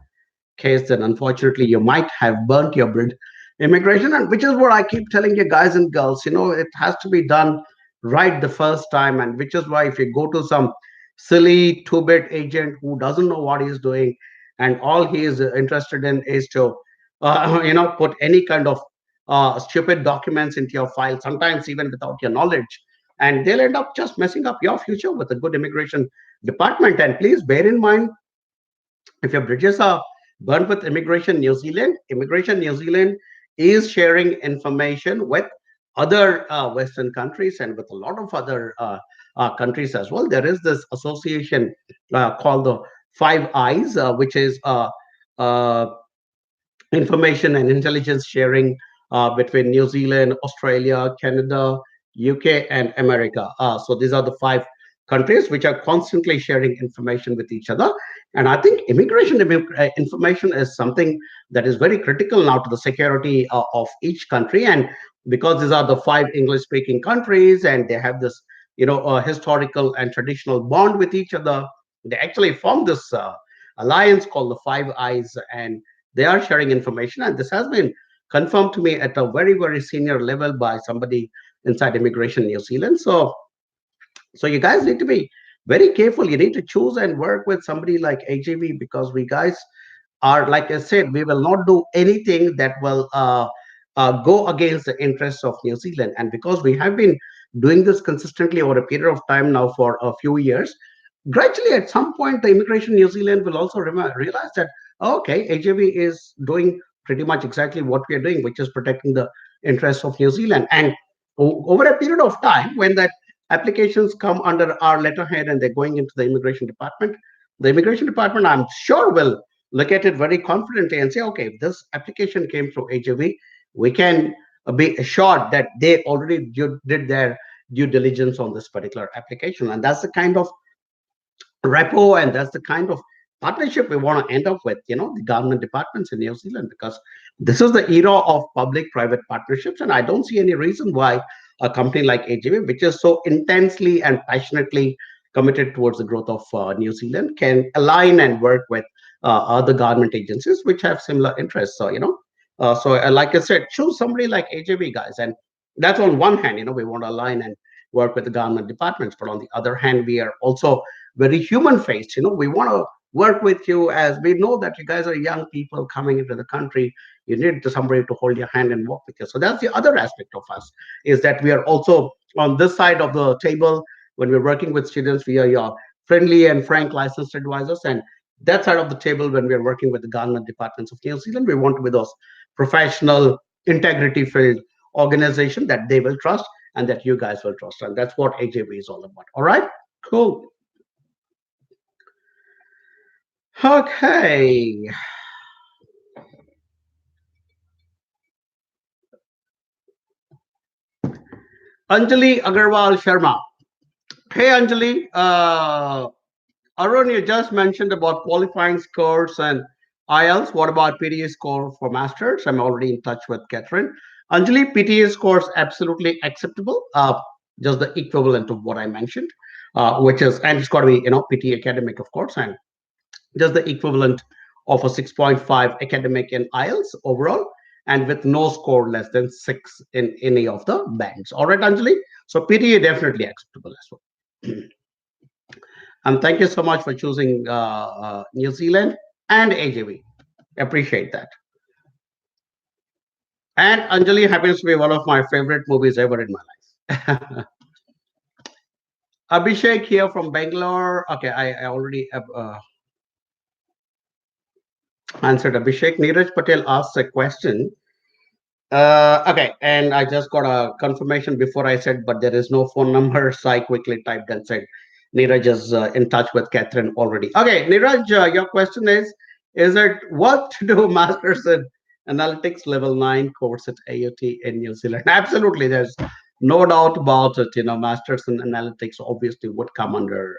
case, then unfortunately you might have burnt your bridge immigration, and which is what I keep telling you guys and girls. It has to be done right the first time, and which is why if you go to some silly two-bit agent who doesn't know what he's doing and all he is interested in is to put any kind of stupid documents into your file, sometimes even without your knowledge, and they'll end up just messing up your future with a good immigration department. And please bear in mind, if your bridges are burned with Immigration New Zealand is sharing information with other Western countries and with a lot of other countries as well. There is this association called the Five Eyes, which is uh, information and intelligence sharing between New Zealand, Australia, Canada, UK, and America. So these are the five countries which are constantly sharing information with each other. And I think information is something that is very critical now to the security of each country. And because these are the five English-speaking countries, and they have this, historical and traditional bond with each other, they actually formed this alliance called the Five Eyes, and they are sharing information. And this has been confirmed to me at a very, very senior level by somebody inside Immigration New Zealand. So you guys need to be very careful. You need to choose and work with somebody like AJV, because we guys are, like I said, we will not do anything that will go against the interests of New Zealand. And because we have been doing this consistently over a period of time now for a few years, gradually at some point the Immigration New Zealand will also realize that, okay, AJV is doing pretty much exactly what we are doing, which is protecting the interests of New Zealand. And over a period of time, when that applications come under our letterhead and they're going into the immigration department, I'm sure, will look at it very confidently and say, okay, if this application came through AJV, we can be assured that they already did their due diligence on this particular application. And that's the kind of repo, and that's the kind of partnership we want to end up with, the government departments in New Zealand, because this is the era of public private partnerships. And I don't see any reason why a company like AGV, which is so intensely and passionately committed towards the growth of New Zealand, can align and work with other government agencies which have similar interests. Like I said, choose somebody like AJV, guys. And that's on one hand, we want to align and work with the government departments. But on the other hand, we are also very human faced. We want to work with you, as we know that you guys are young people coming into the country. You need somebody to hold your hand and walk with you. So that's the other aspect of us, is that we are also on this side of the table. When we're working with students, we are your friendly and frank licensed advisors. And that side of the table, when we're working with the government departments of New Zealand, we want to be those professional, integrity filled organization that they will trust and that you guys will trust. And that's what AJB is all about. All right, cool. Okay. Anjali Agarwal Sharma. Hey, Anjali. Arun, you just mentioned about qualifying scores and IELTS. What about PTA score for masters? I'm already in touch with Catherine. Anjali, PTA scores absolutely acceptable. Just the equivalent of what I mentioned, which is, and it's got to be, PTA academic, of course, and just the equivalent of a 6.5 academic in IELTS overall, and with no score less than 6 in any of the bands. All right, Anjali. So PTA definitely acceptable as well. And thank you so much for choosing New Zealand and AJV. Appreciate that. And Anjali happens to be one of my favorite movies ever in my life. Abhishek here from Bangalore. Okay, I already have answered Abhishek. Neeraj Patel asks a question. Okay, and I just got a confirmation before I said, but there is no phone number. So I quickly typed and said, Neeraj is in touch with Catherine already. Okay, Neeraj, your question is it what to do Masters in Analytics Level 9 course at AUT in New Zealand? Absolutely, there's no doubt about it. Masters in Analytics obviously would come under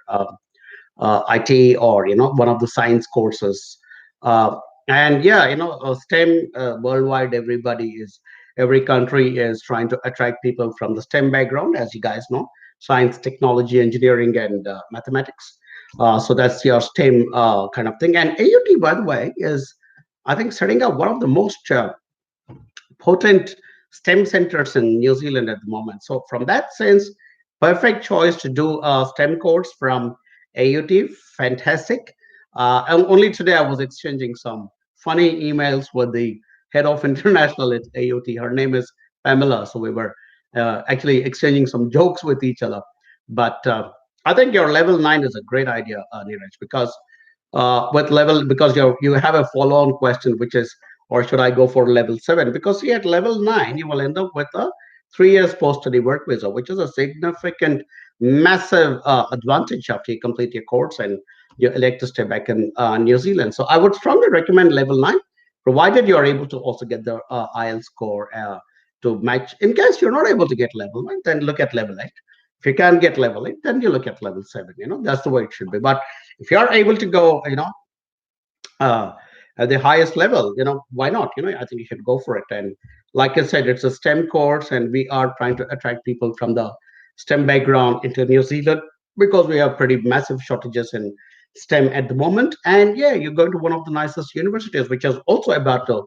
IT, or one of the science courses. And yeah, STEM worldwide, every country is trying to attract people from the STEM background, as you guys know, science, technology, engineering, and mathematics. So that's your STEM kind of thing. And AUT, by the way, is, I think, setting up one of the most potent STEM centers in New Zealand at the moment. So from that sense, perfect choice to do a STEM course from AUT. Fantastic. And only today I was exchanging some funny emails with the head of international at AUT. Her name is Pamela. So we were actually exchanging some jokes with each other. But I think your level 9 is a great idea, Neeraj, because with level because you have a follow-on question, which is, or should I go for level 7? Because see, at level 9, you will end up with a 3 years post-study work visa, which is a significant, massive advantage after you complete your course and you elect to stay back in New Zealand. So I would strongly recommend level 9, provided you are able to also get the IELTS score to match. In case you're not able to get level 9, then look at level 8. If you can't get level 8, then you look at level 7. That's the way it should be. But if you are able to go, uh, at the highest level, why not? I think you should go for it. And like I said, it's a STEM course, and we are trying to attract people from the STEM background into New Zealand because we have pretty massive shortages in STEM at the moment. And yeah, you're going to one of the nicest universities, which is also about to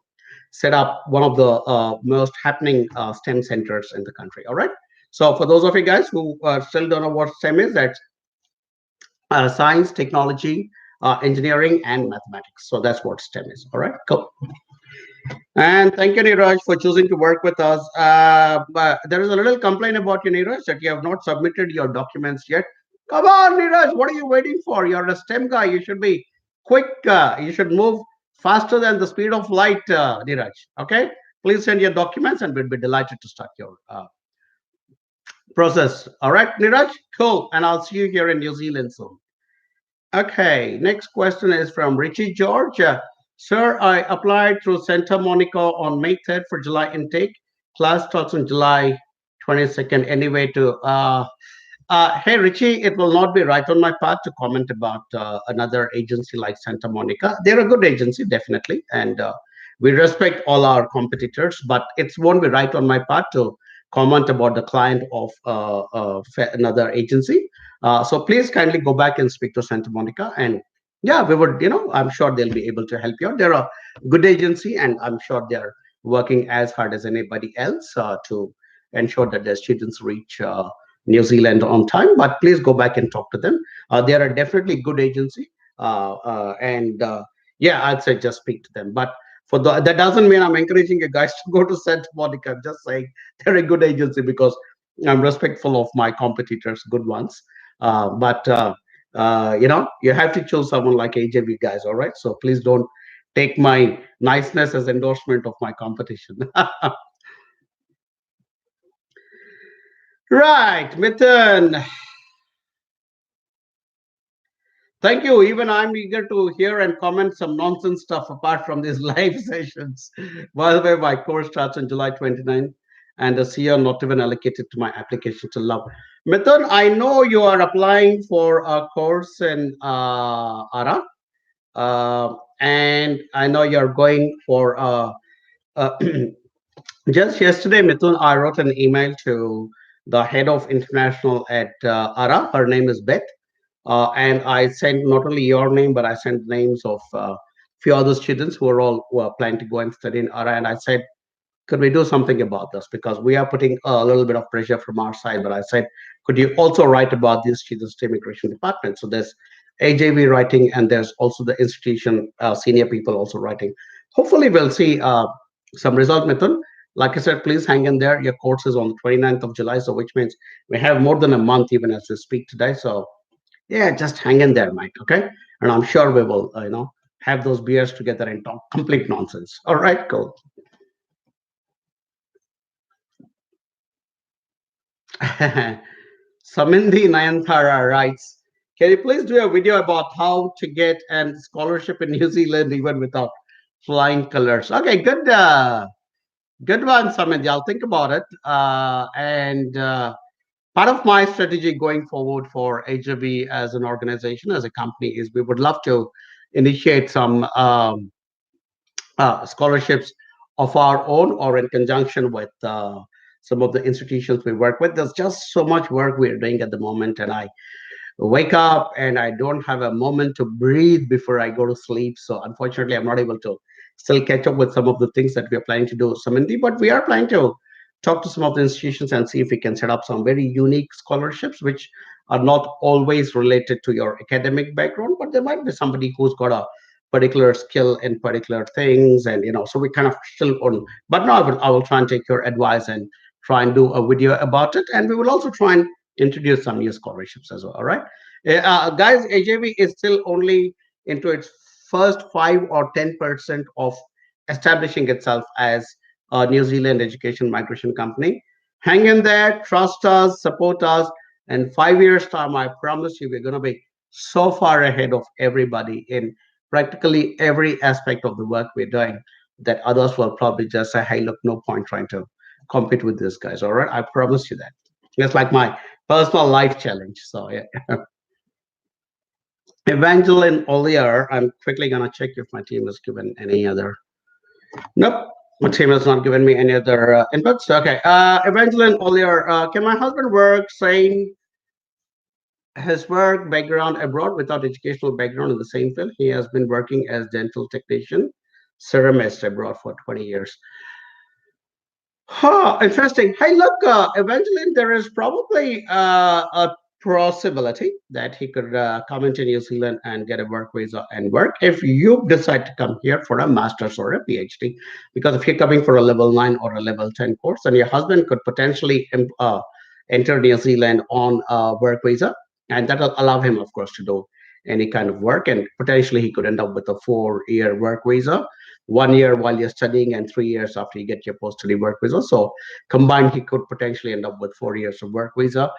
set up one of the most happening STEM centers in the country. All right. So for those of you guys who still don't know what STEM is, that's science, technology, engineering, and mathematics. So that's what STEM is. All right, cool. And thank you, Neeraj, for choosing to work with us. But there is a little complaint about you, Neeraj, that you have not submitted your documents yet. Come on, Neeraj, what are you waiting for? You're a STEM guy. You should be quick. You should move faster than the speed of light, Neeraj. Okay? Please send your documents, and we'd be delighted to start your process. All right, Neeraj? Cool. And I'll see you here in New Zealand soon. Okay, next question is from Richie George. Sir, I applied through Santa Monica on May 3rd for July intake. Class starts on July 22nd. Anyway, hey, Richie, it will not be right on my path to comment about another agency like Santa Monica. They're a good agency, definitely, and we respect all our competitors, but it won't be right on my part to comment about the client of another agency. So please kindly go back and speak to Santa Monica, and yeah, we would, I'm sure they'll be able to help you out. They're a good agency, and I'm sure they're working as hard as anybody else to ensure that their students reach New Zealand on time. But please go back and talk to them. They are a definitely good agency, and yeah, I'd say just speak to them. But that doesn't mean I'm encouraging you guys to go to Santa Monica. I'm just saying they're a good agency because I'm respectful of my competitors, good ones. But you have to choose someone like AJB guys. All right, so please don't take my niceness as endorsement of my competition. Right, Mithun. Thank you. Even I'm eager to hear and comment some nonsense stuff apart from these live sessions. By the way, my course starts on July 29th, and the CEO not even allocated to my application to love. Mithun, I know you are applying for a course in ARA, and I know you're going for uh, just yesterday, Mithun, I wrote an email to the head of international at ARA. Her name is Beth. And I sent not only your name, but I sent names of few other students who are planning to go and study in ARA. And I said, could we do something about this? Because we are putting a little bit of pressure from our side. But I said, could you also write about these students to immigration department? So there's AJV writing, and there's also the institution senior people also writing. Hopefully, we'll see some result, Mithun. Like I said, please hang in there. Your course is on the 29th of July, so which means we have more than a month even as we speak today. So yeah, just hang in there, Mike. Okay, and I'm sure we will, have those beers together and talk complete nonsense. All right, cool. Samindhi Nayanthara writes, can you please do a video about how to get a scholarship in New Zealand even without flying colors? Okay, good one, Samindhi. I'll think about it. And part of my strategy going forward for HB as an organization, as a company, is we would love to initiate some scholarships of our own or in conjunction with some of the institutions we work with. There's just so much work we're doing at the moment, and I wake up and I don't have a moment to breathe before I go to sleep. So unfortunately, I'm not able to still catch up with some of the things that we are planning to do, Samindhi. But we are planning to talk to some of the institutions and see if we can set up some very unique scholarships, which are not always related to your academic background, but there might be somebody who's got a particular skill in particular things, and so we kind of still on. But no, I will try and take your advice and try and do a video about it, and we will also try and introduce some new scholarships as well. All right, guys, AJV is still only into its first 5 or 10% of establishing itself as a New Zealand education migration company. Hang in there, trust us, support us, and 5 years time, I promise you, we're going to be so far ahead of everybody in practically every aspect of the work we're doing that others will probably just say, hey, look, no point trying to compete with these guys. All right, I promise you that. It's like my personal life challenge. So yeah. Evangeline Ollier, I'm quickly gonna check if my team has given any other. Nope, my team has not given me any other inputs. Okay, Evangeline Ollier, can my husband work saying his work background abroad without educational background in the same field? He has been working as dental technician, ceramist abroad for 20 years. Huh, interesting. Hey, look, Evangeline, there is probably a possibility that he could come into New Zealand and get a work visa and work if you decide to come here for a master's or a PhD. Because if you're coming for a level 9 or a level 10 course, then your husband could potentially enter New Zealand on a work visa, and that will allow him, of course, to do any kind of work. And potentially, he could end up with a 4 year work visa, 1 year while you're studying and 3 years after you get your post-study work visa. So combined, he could potentially end up with 4 years of work visa.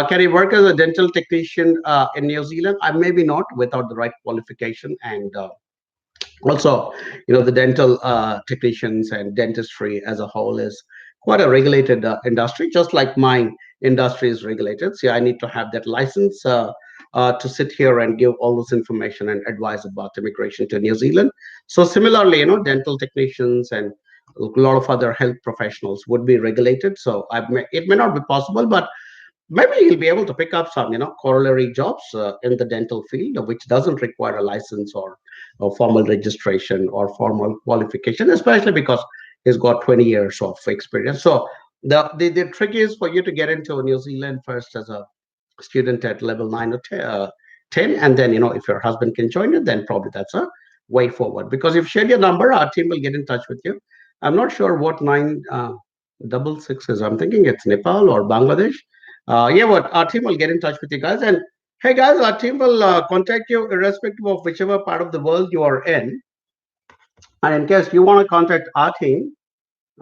Can he work as a dental technician in New Zealand? Maybe not without the right qualification. And also, the dental technicians and dentistry as a whole is quite a regulated industry, just like my industry is regulated. See, I need to have that license to sit here and give all this information and advise about immigration to New Zealand. So similarly, dental technicians and a lot of other health professionals would be regulated. So it may not be possible, but maybe he'll be able to pick up some corollary jobs in the dental field, which doesn't require a license or formal registration or formal qualification, especially because he's got 20 years of experience. So the trick is for you to get into New Zealand first as a student at level 9 or 10, and then if your husband can join you, then probably that's a way forward. Because if you share your number, our team will get in touch with you. I'm not sure what 966 is. I'm thinking it's Nepal or Bangladesh. Yeah, but our team will get in touch with you guys. And hey, guys, our team will contact you irrespective of whichever part of the world you are in. And in case you want to contact our team,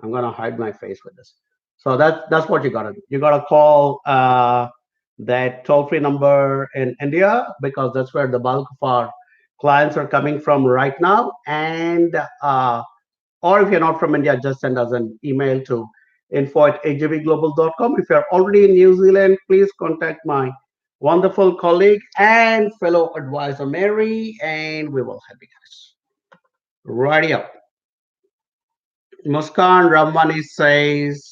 I'm gonna hide my face with this. So that's what you gotta do. You gotta call that toll-free number in India, because that's where the bulk of our clients are coming from right now. And or if you're not from India, just send us an email to info@ajvglobal.com. If you're already in New Zealand, please contact my wonderful colleague and fellow advisor Mary, and we will help you guys. Righty up. Muskan Ramani says,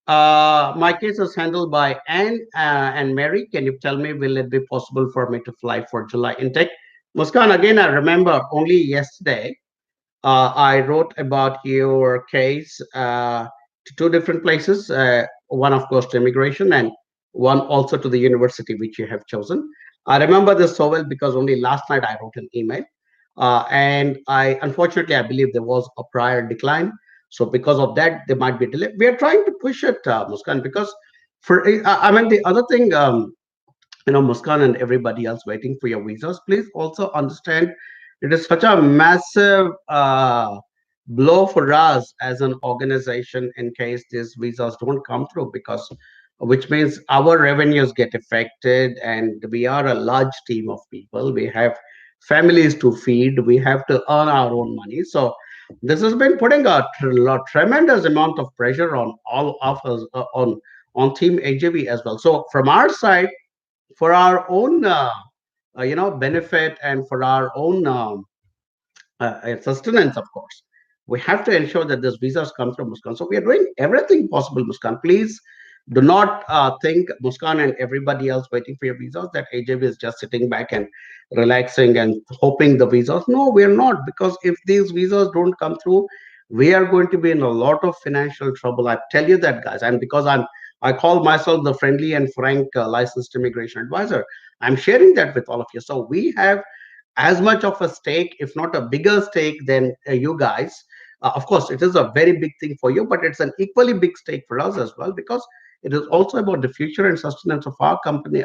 my case is handled by Anne and Mary. Can you tell me, will it be possible for me to fly for July intake? Muskan, again, I remember only yesterday I wrote about your case to two different places. One, of course, to immigration, and one also to the university which you have chosen. I remember this so well because only last night I wrote an email, and unfortunately I believe there was a prior decline. So because of that, there might be a delay. We are trying to push it, Muskan, because I mean the other thing. Muskan and everybody else waiting for your visas, please also understand it is such a massive blow for us as an organization in case these visas don't come through, because which means our revenues get affected, and we are a large team of people. We have families to feed. We have to earn our own money. So this has been putting a tremendous amount of pressure on all of us, on Team AJB as well. So from our side, for our own benefit and for our own sustenance, of course, we have to ensure that this visas come through, Muskan. So we are doing everything possible, Muskan. Please do not think, Muskan and everybody else waiting for your visas, that AJB is just sitting back and relaxing and hoping the visas. No, we are not, because if these visas don't come through, we are going to be in a lot of financial trouble. I tell you that, guys. And because I call myself the friendly and frank licensed immigration advisor, I'm sharing that with all of you. So we have as much of a stake, if not a bigger stake, than you guys. Of course, it is a very big thing for you, but it's an equally big stake for us as well, because It is also about the future and sustenance of our company.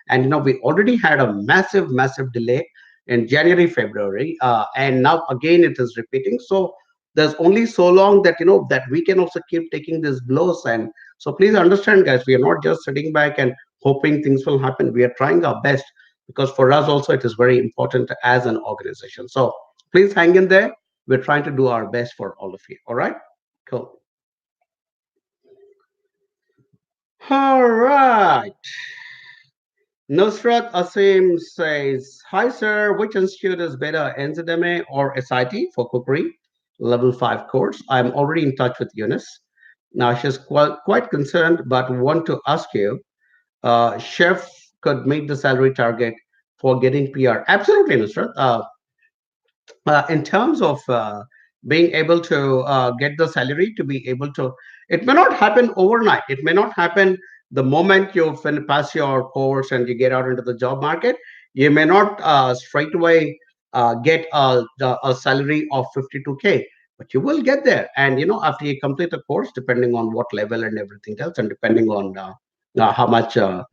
And we already had a massive, massive delay in January, February, and now again it is repeating. So there's only so long that that we can also keep taking these blows. And so please understand, guys, we are not just sitting back and hoping things will happen. We are trying our best, because for us also it is very important as an organization. So please hang in there. We're trying to do our best for all of you. All right, cool. All right. Nusrat Asim says, "Hi, sir. Which institute is better, NZMA or SIT for cookery? Level 5 course. I'm already in touch with Eunice. Now, she's quite concerned, but want to ask you, chef could meet the salary target for getting PR." Absolutely, Nusrat. In terms of being able to get the salary to be able to, it may not happen overnight. It may not happen the moment you pass your course and you get out into the job market. You may not straight away get a salary of 52K, but you will get there. And after you complete a course, depending on what level and everything else, and depending on how much of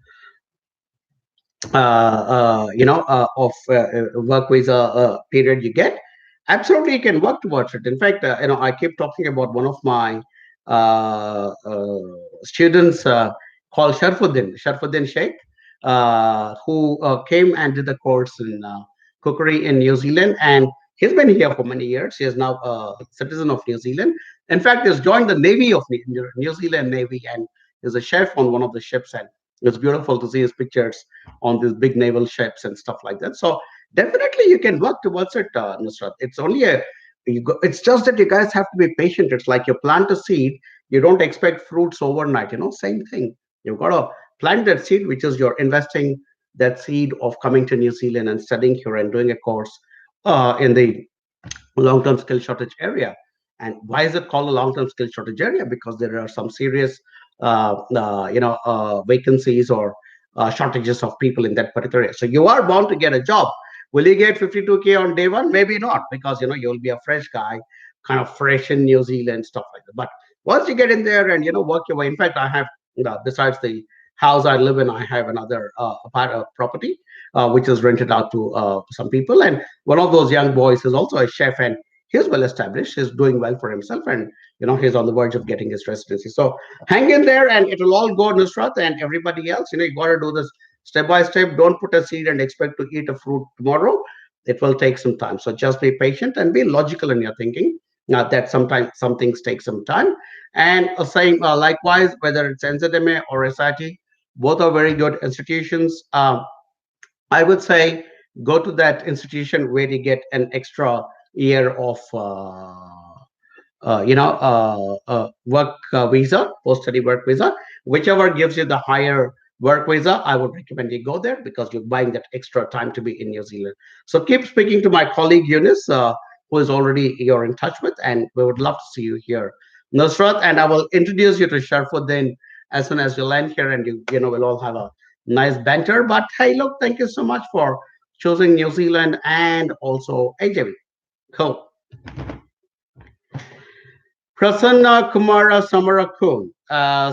work visa period you get, absolutely you can work towards it. In fact, I keep talking about one of my students called Sharfuddin Sheikh, who came and did the course in cookery in New Zealand, and he's been here for many years. He is now a citizen of New Zealand. In fact, he's joined the Navy of New Zealand Navy, and is a chef on one of the ships. And it's beautiful to see his pictures on these big naval ships and stuff like that. So definitely you can work towards it, Nusrat. It's only it's just that you guys have to be patient. It's like you plant a seed, you don't expect fruits overnight. Same thing. You've got to plant that seed, which is you're investing that seed of coming to New Zealand and studying here and doing a course in the long-term skill shortage area. And why is it called a long-term skill shortage area? Because there are some serious, vacancies or shortages of people in that particular area. So you are bound to get a job. Will you get 52K on day one? Maybe not, because you'll be a fresh guy, kind of fresh in New Zealand, stuff like that. But once you get in there and work your way. In fact, I have, besides the house I live in, I have another property which is rented out to some people. And one of those young boys is also a chef, and he's well established. He's doing well for himself, and he's on the verge of getting his residency. So hang in there, and it'll all go, Nusrat, and everybody else. You got to do this step by step. Don't put a seed and expect to eat a fruit tomorrow. It will take some time. So just be patient and be logical in your thinking. That sometimes some things take some time. And same likewise, whether it's NZMA or SIT, both are very good institutions. I would say go to that institution where you get an extra year of work visa, post-study work visa, whichever gives you the higher work visa. I would recommend you go there, because you're buying that extra time to be in New Zealand. So keep speaking to my colleague Eunice, who is already you're in touch with, and we would love to see you here, Nusrat. And I will introduce you to Sharfuddin as soon as you land here, and we'll all have a nice banter. But hey, look, thank you so much for choosing New Zealand and also AJV. Cool. Prasanna Kumara Samarakun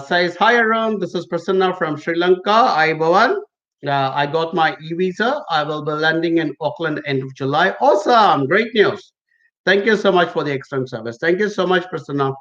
says, "Hi, Arun. This is Prasanna from Sri Lanka. Bhavan. I got my e-visa. I will be landing in Auckland end of July. Awesome. Great news. Thank you so much for the excellent service. Thank you so much, Prasanna,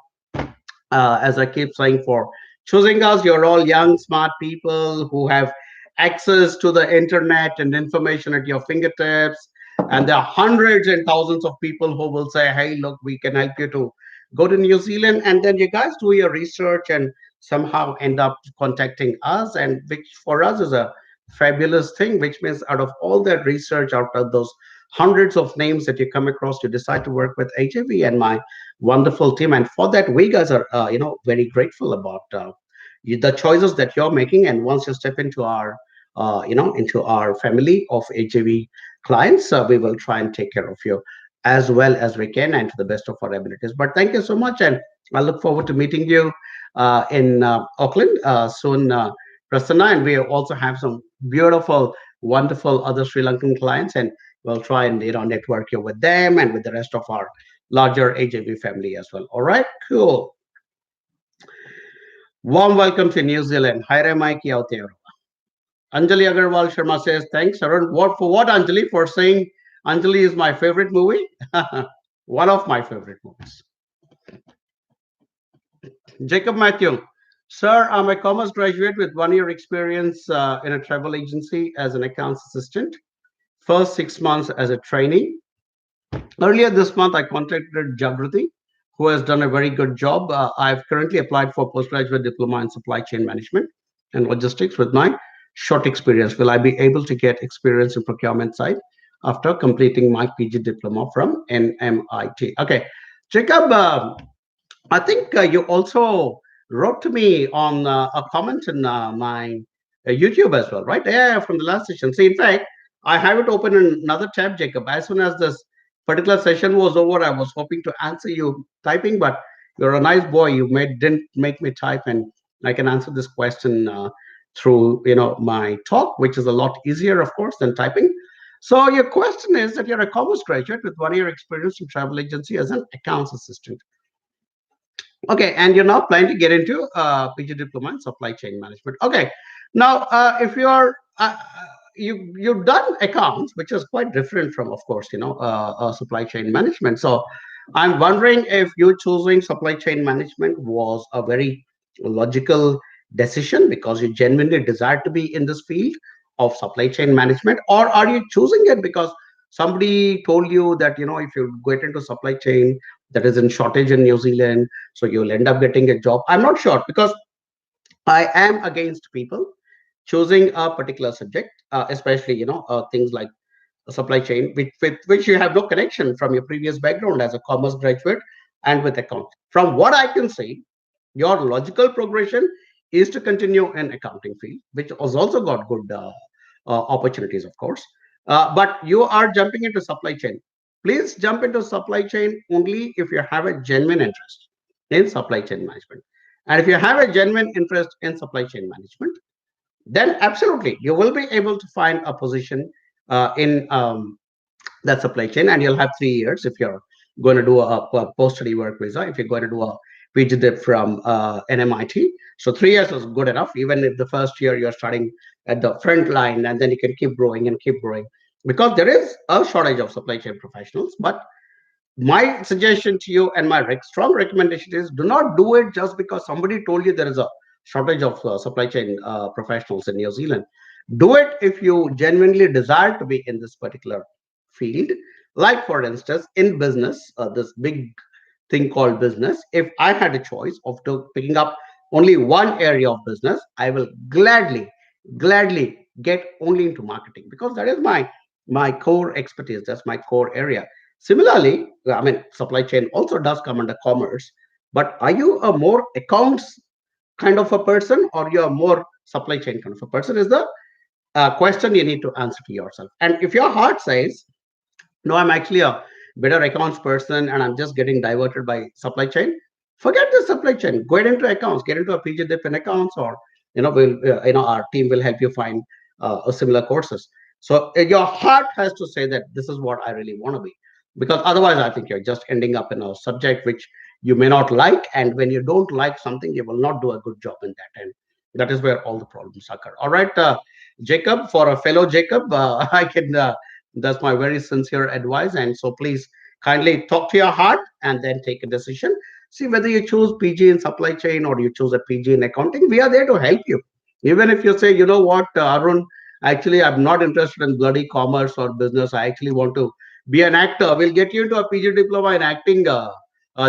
as I keep saying, for choosing us. You're all young, smart people who have access to the internet and information at your fingertips. And there are hundreds and thousands of people who will say, hey, look, we can help you to go to New Zealand. And then you guys do your research and somehow end up contacting us, and which for us is a fabulous thing, which means out of all that research, out of those hundreds of names that you come across, you decide to work with HAV and my wonderful team. And for that, we guys are very grateful about the choices that you're making. And once you step into our into our family of HAV clients, we will try and take care of you as well as we can and to the best of our abilities. But thank you so much, and I look forward to meeting you in Auckland soon, Prasanna. And we also have some beautiful, wonderful other Sri Lankan clients, and we'll try and network you with them and with the rest of our larger HAV family as well. All right, cool. Warm welcome to New Zealand. Hi, Mike Aotearoa. Anjali Agarwal Sharma says, thanks, Arun. What for what, Anjali? For saying Anjali is my favorite movie? One of my favorite movies. Jacob Matthew. Sir, I'm a commerce graduate with 1 year experience in a travel agency as an accounts assistant. First 6 months as a trainee. Earlier this month, I contacted Jagrati, who has done a very good job. I've currently applied for postgraduate diploma in supply chain management and logistics with my short experience. Will I be able to get experience in procurement side after completing my PG diploma from NMIT? Okay, Jacob, I think you also wrote to me on a comment in my YouTube as well, right? Yeah, from the last session. See, in fact, I have it open in another tab, Jacob. As soon as this particular session was over, I was hoping to answer you typing, but you're a nice boy. You made didn't make me type, and I can answer this question through my talk, which is a lot easier, of course, than typing. So your question is that you're a commerce graduate with 1 year experience in travel agency as an accounts assistant. Okay, and you're now planning to get into PG diploma in supply chain management. Okay, now if you are you've done accounts, which is quite different from, of course, supply chain management. So I'm wondering if you choosing supply chain management was a very logical decision because you genuinely desire to be in this field of supply chain management, or are you choosing it because somebody told you that if you get into supply chain that is in shortage in New Zealand, so you'll end up getting a job. I'm not sure because I am against people choosing a particular subject, especially things like supply chain, with which you have no connection from your previous background as a commerce graduate and with account. From what I can see, your logical progression is to continue in accounting field, which has also got good opportunities, of course. But you are jumping into supply chain. Please jump into supply chain only if you have a genuine interest in supply chain management. And if you have a genuine interest in supply chain management, then absolutely you will be able to find a position in that supply chain, and you'll have 3 years if you're going to do a post-study work visa. If you're going to do a PhD from NMIT, so 3 years is good enough. Even if the first year you're starting at the front line, and then you can keep growing and keep growing, because there is a shortage of supply chain professionals. But my suggestion to you and my strong recommendation is do not do it just because somebody told you there is a shortage of supply chain professionals in New Zealand. Do it if you genuinely desire to be in this particular field. Like, for instance, in business, this big thing called business, if I had a choice of picking up only one area of business, I will gladly get only into marketing because that is my core expertise. That's my core area. Similarly, I mean, supply chain also does come under commerce, but are you a more accounts kind of a person, or you're more supply chain kind of a person, is the question you need to answer to yourself. And if your heart says, no, I'm actually a better accounts person and I'm just getting diverted by supply chain, forget the supply chain, go into accounts, get into a PG dip in accounts, or our team will help you find a similar courses. So your heart has to say that this is what I really want to be, because otherwise I think you're just ending up in a subject which you may not like, and when you don't like something you will not do a good job in that, and that is where all the problems occur. All right, Jacob, for a fellow Jacob, I can that's my very sincere advice. And so please kindly talk to your heart and then take a decision. See whether you choose PG in supply chain or you choose a PG in accounting. We are there to help you. Even if you say, you know what, Arun, actually, I'm not interested in bloody commerce or business. I actually want to be an actor. We'll get you into a PG diploma in acting,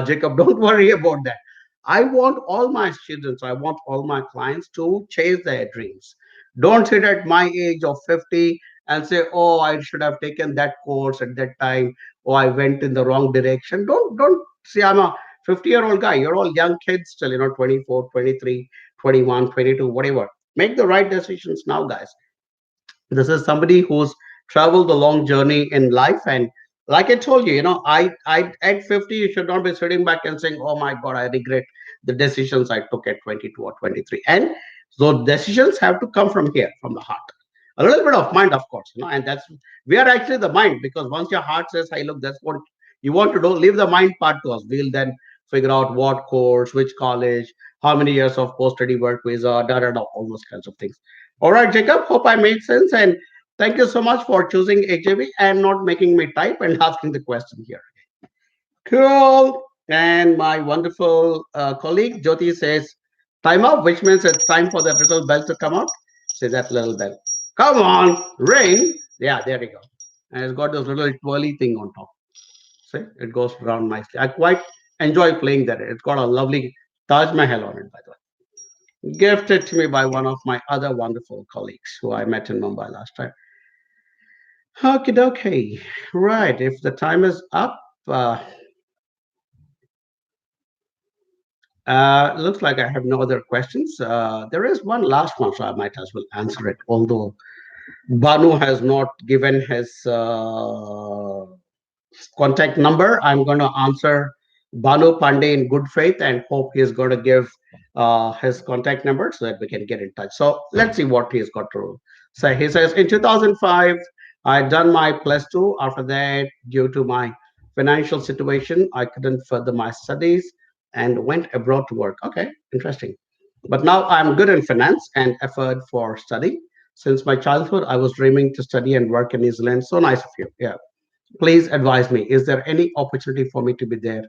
Jacob. Don't worry about that. I want all my students, I want all my clients to chase their dreams. Don't sit at my age of 50 and say, oh, I should have taken that course at that time, or I went in the wrong direction. Don't say I'm a 50-year-old guy. You're all young kids still, 24, 23, 21, 22, whatever. Make the right decisions now, guys. This is somebody who's traveled a long journey in life. And like I told you, I at 50, you should not be sitting back and saying, oh my God, I regret the decisions I took at 22 or 23. And so decisions have to come from here, from the heart. A little bit of mind, of course, and that's, we are actually the mind, because once your heart says, hey, look, that's what you want to do, leave the mind part to us. We'll then figure out what course, which college, how many years of post-study work visa, da da da, all those kinds of things. All right, Jacob, hope I made sense. And thank you so much for choosing AJV and not making me type and asking the question here. Cool. And my wonderful colleague Jyoti says, time up, which means it's time for that little bell to come out. Say that little bell. Come on, ring. Yeah, there we go. And it's got this little twirly thing on top. See, it goes around nicely. I quite enjoy playing that. It's got a lovely Taj Mahal on it, by the way. Gifted to me by one of my other wonderful colleagues who I met in Mumbai last time. Okay, okay. Right. If the time is up, looks like I have no other questions. There is one last one, so I might as well answer it. Although Banu has not given his contact number, I'm going to answer Banu Pandey in good faith and hope he's going to give his contact number so that we can get in touch. So let's see what he's got to say. He says, in 2005, I done my plus two. After that, due to my financial situation, I couldn't further my studies and went abroad to work. Okay, interesting. But now I'm good in finance and effort for study. Since my childhood, I was dreaming to study and work in New Zealand. So nice of you. Yeah. Please advise me. Is there any opportunity for me to be there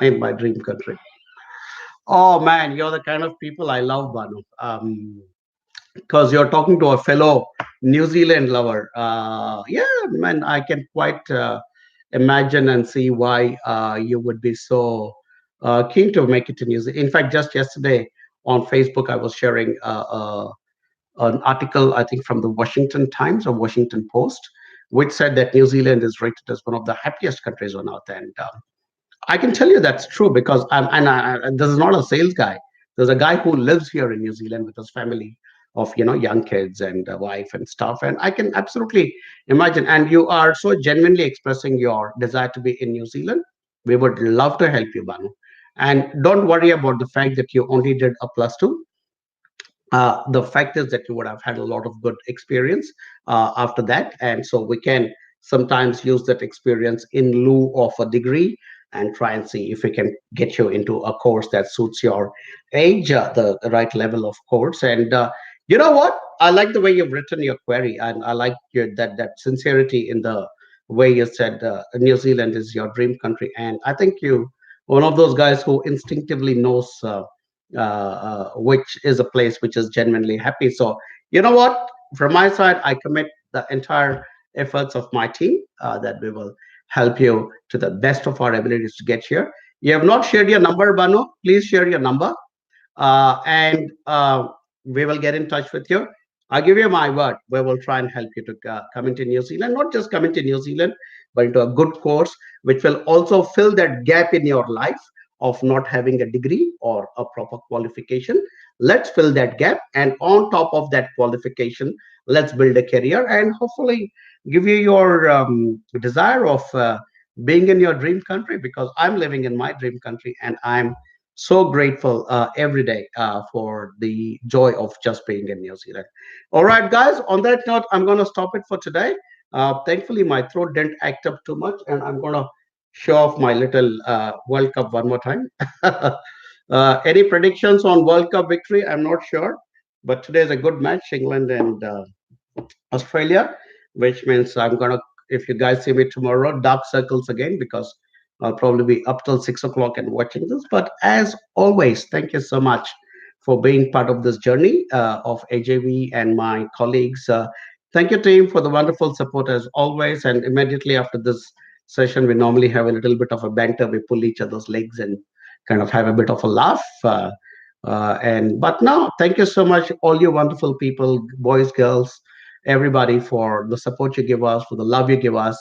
in my dream country? Oh man, you're the kind of people I love, Banu. Because you're talking to a fellow New Zealand lover. Yeah, man, I can quite imagine and see why you would be so keen to make it to New Zealand. In fact, just yesterday on Facebook, I was sharing an article, I think, from the Washington Times or Washington Post, which said that New Zealand is rated as one of the happiest countries on earth. And I can tell you that's true because this is not a sales guy. There's a guy who lives here in New Zealand with his family of young kids and a wife and stuff, and I can absolutely imagine. And you are so genuinely expressing your desire to be in New Zealand. We would love to help you, Banu. And don't worry about the fact that you only did a plus two. The fact is that you would have had a lot of good experience after that, and so we can sometimes use that experience in lieu of a degree and try and see if we can get you into a course that suits your age, the right level of course. And you know what? I like the way you've written your query, and I like that sincerity in the way you said New Zealand is your dream country. And I think you one of those guys who instinctively knows. Which is a place which is genuinely happy. So, you know what? From my side, I commit the entire efforts of my team that we will help you to the best of our abilities to get here. You have not shared your number, Banu. Please share your number and we will get in touch with you. I give you my word. We will try and help you to come into New Zealand, not just come into New Zealand, but into a good course, which will also fill that gap in your life of not having a degree or a proper qualification. Let's fill that gap. And on top of that qualification, let's build a career and hopefully give you your desire of being in your dream country because I'm living in my dream country and I'm so grateful every day for the joy of just being in New Zealand. All right, guys, on that note, I'm going to stop it for today. Thankfully, my throat didn't act up too much, and I'm going to show off my little World Cup one more time. Any predictions on World Cup victory? I'm not sure, but today is a good match, England and Australia, which means I'm going to, if you guys see me tomorrow, dark circles again because I'll probably be up till 6 o'clock and watching this. But as always, thank you so much for being part of this journey of AJV and my colleagues. Thank you, team, for the wonderful support as always. And immediately after this session, we normally have a little bit of a banter. We pull each other's legs and kind of have a bit of a laugh. And but no, thank you so much, all you wonderful people, boys, girls, everybody, for the support you give us, for the love you give us.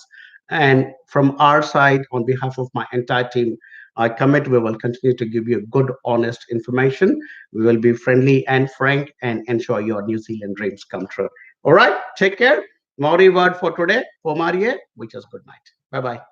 And from our side, on behalf of my entire team, I commit we will continue to give you good, honest information. We will be friendly and frank and ensure your New Zealand dreams come true. All right, take care. Maori word for today, Pomarie, which is good night. Bye bye.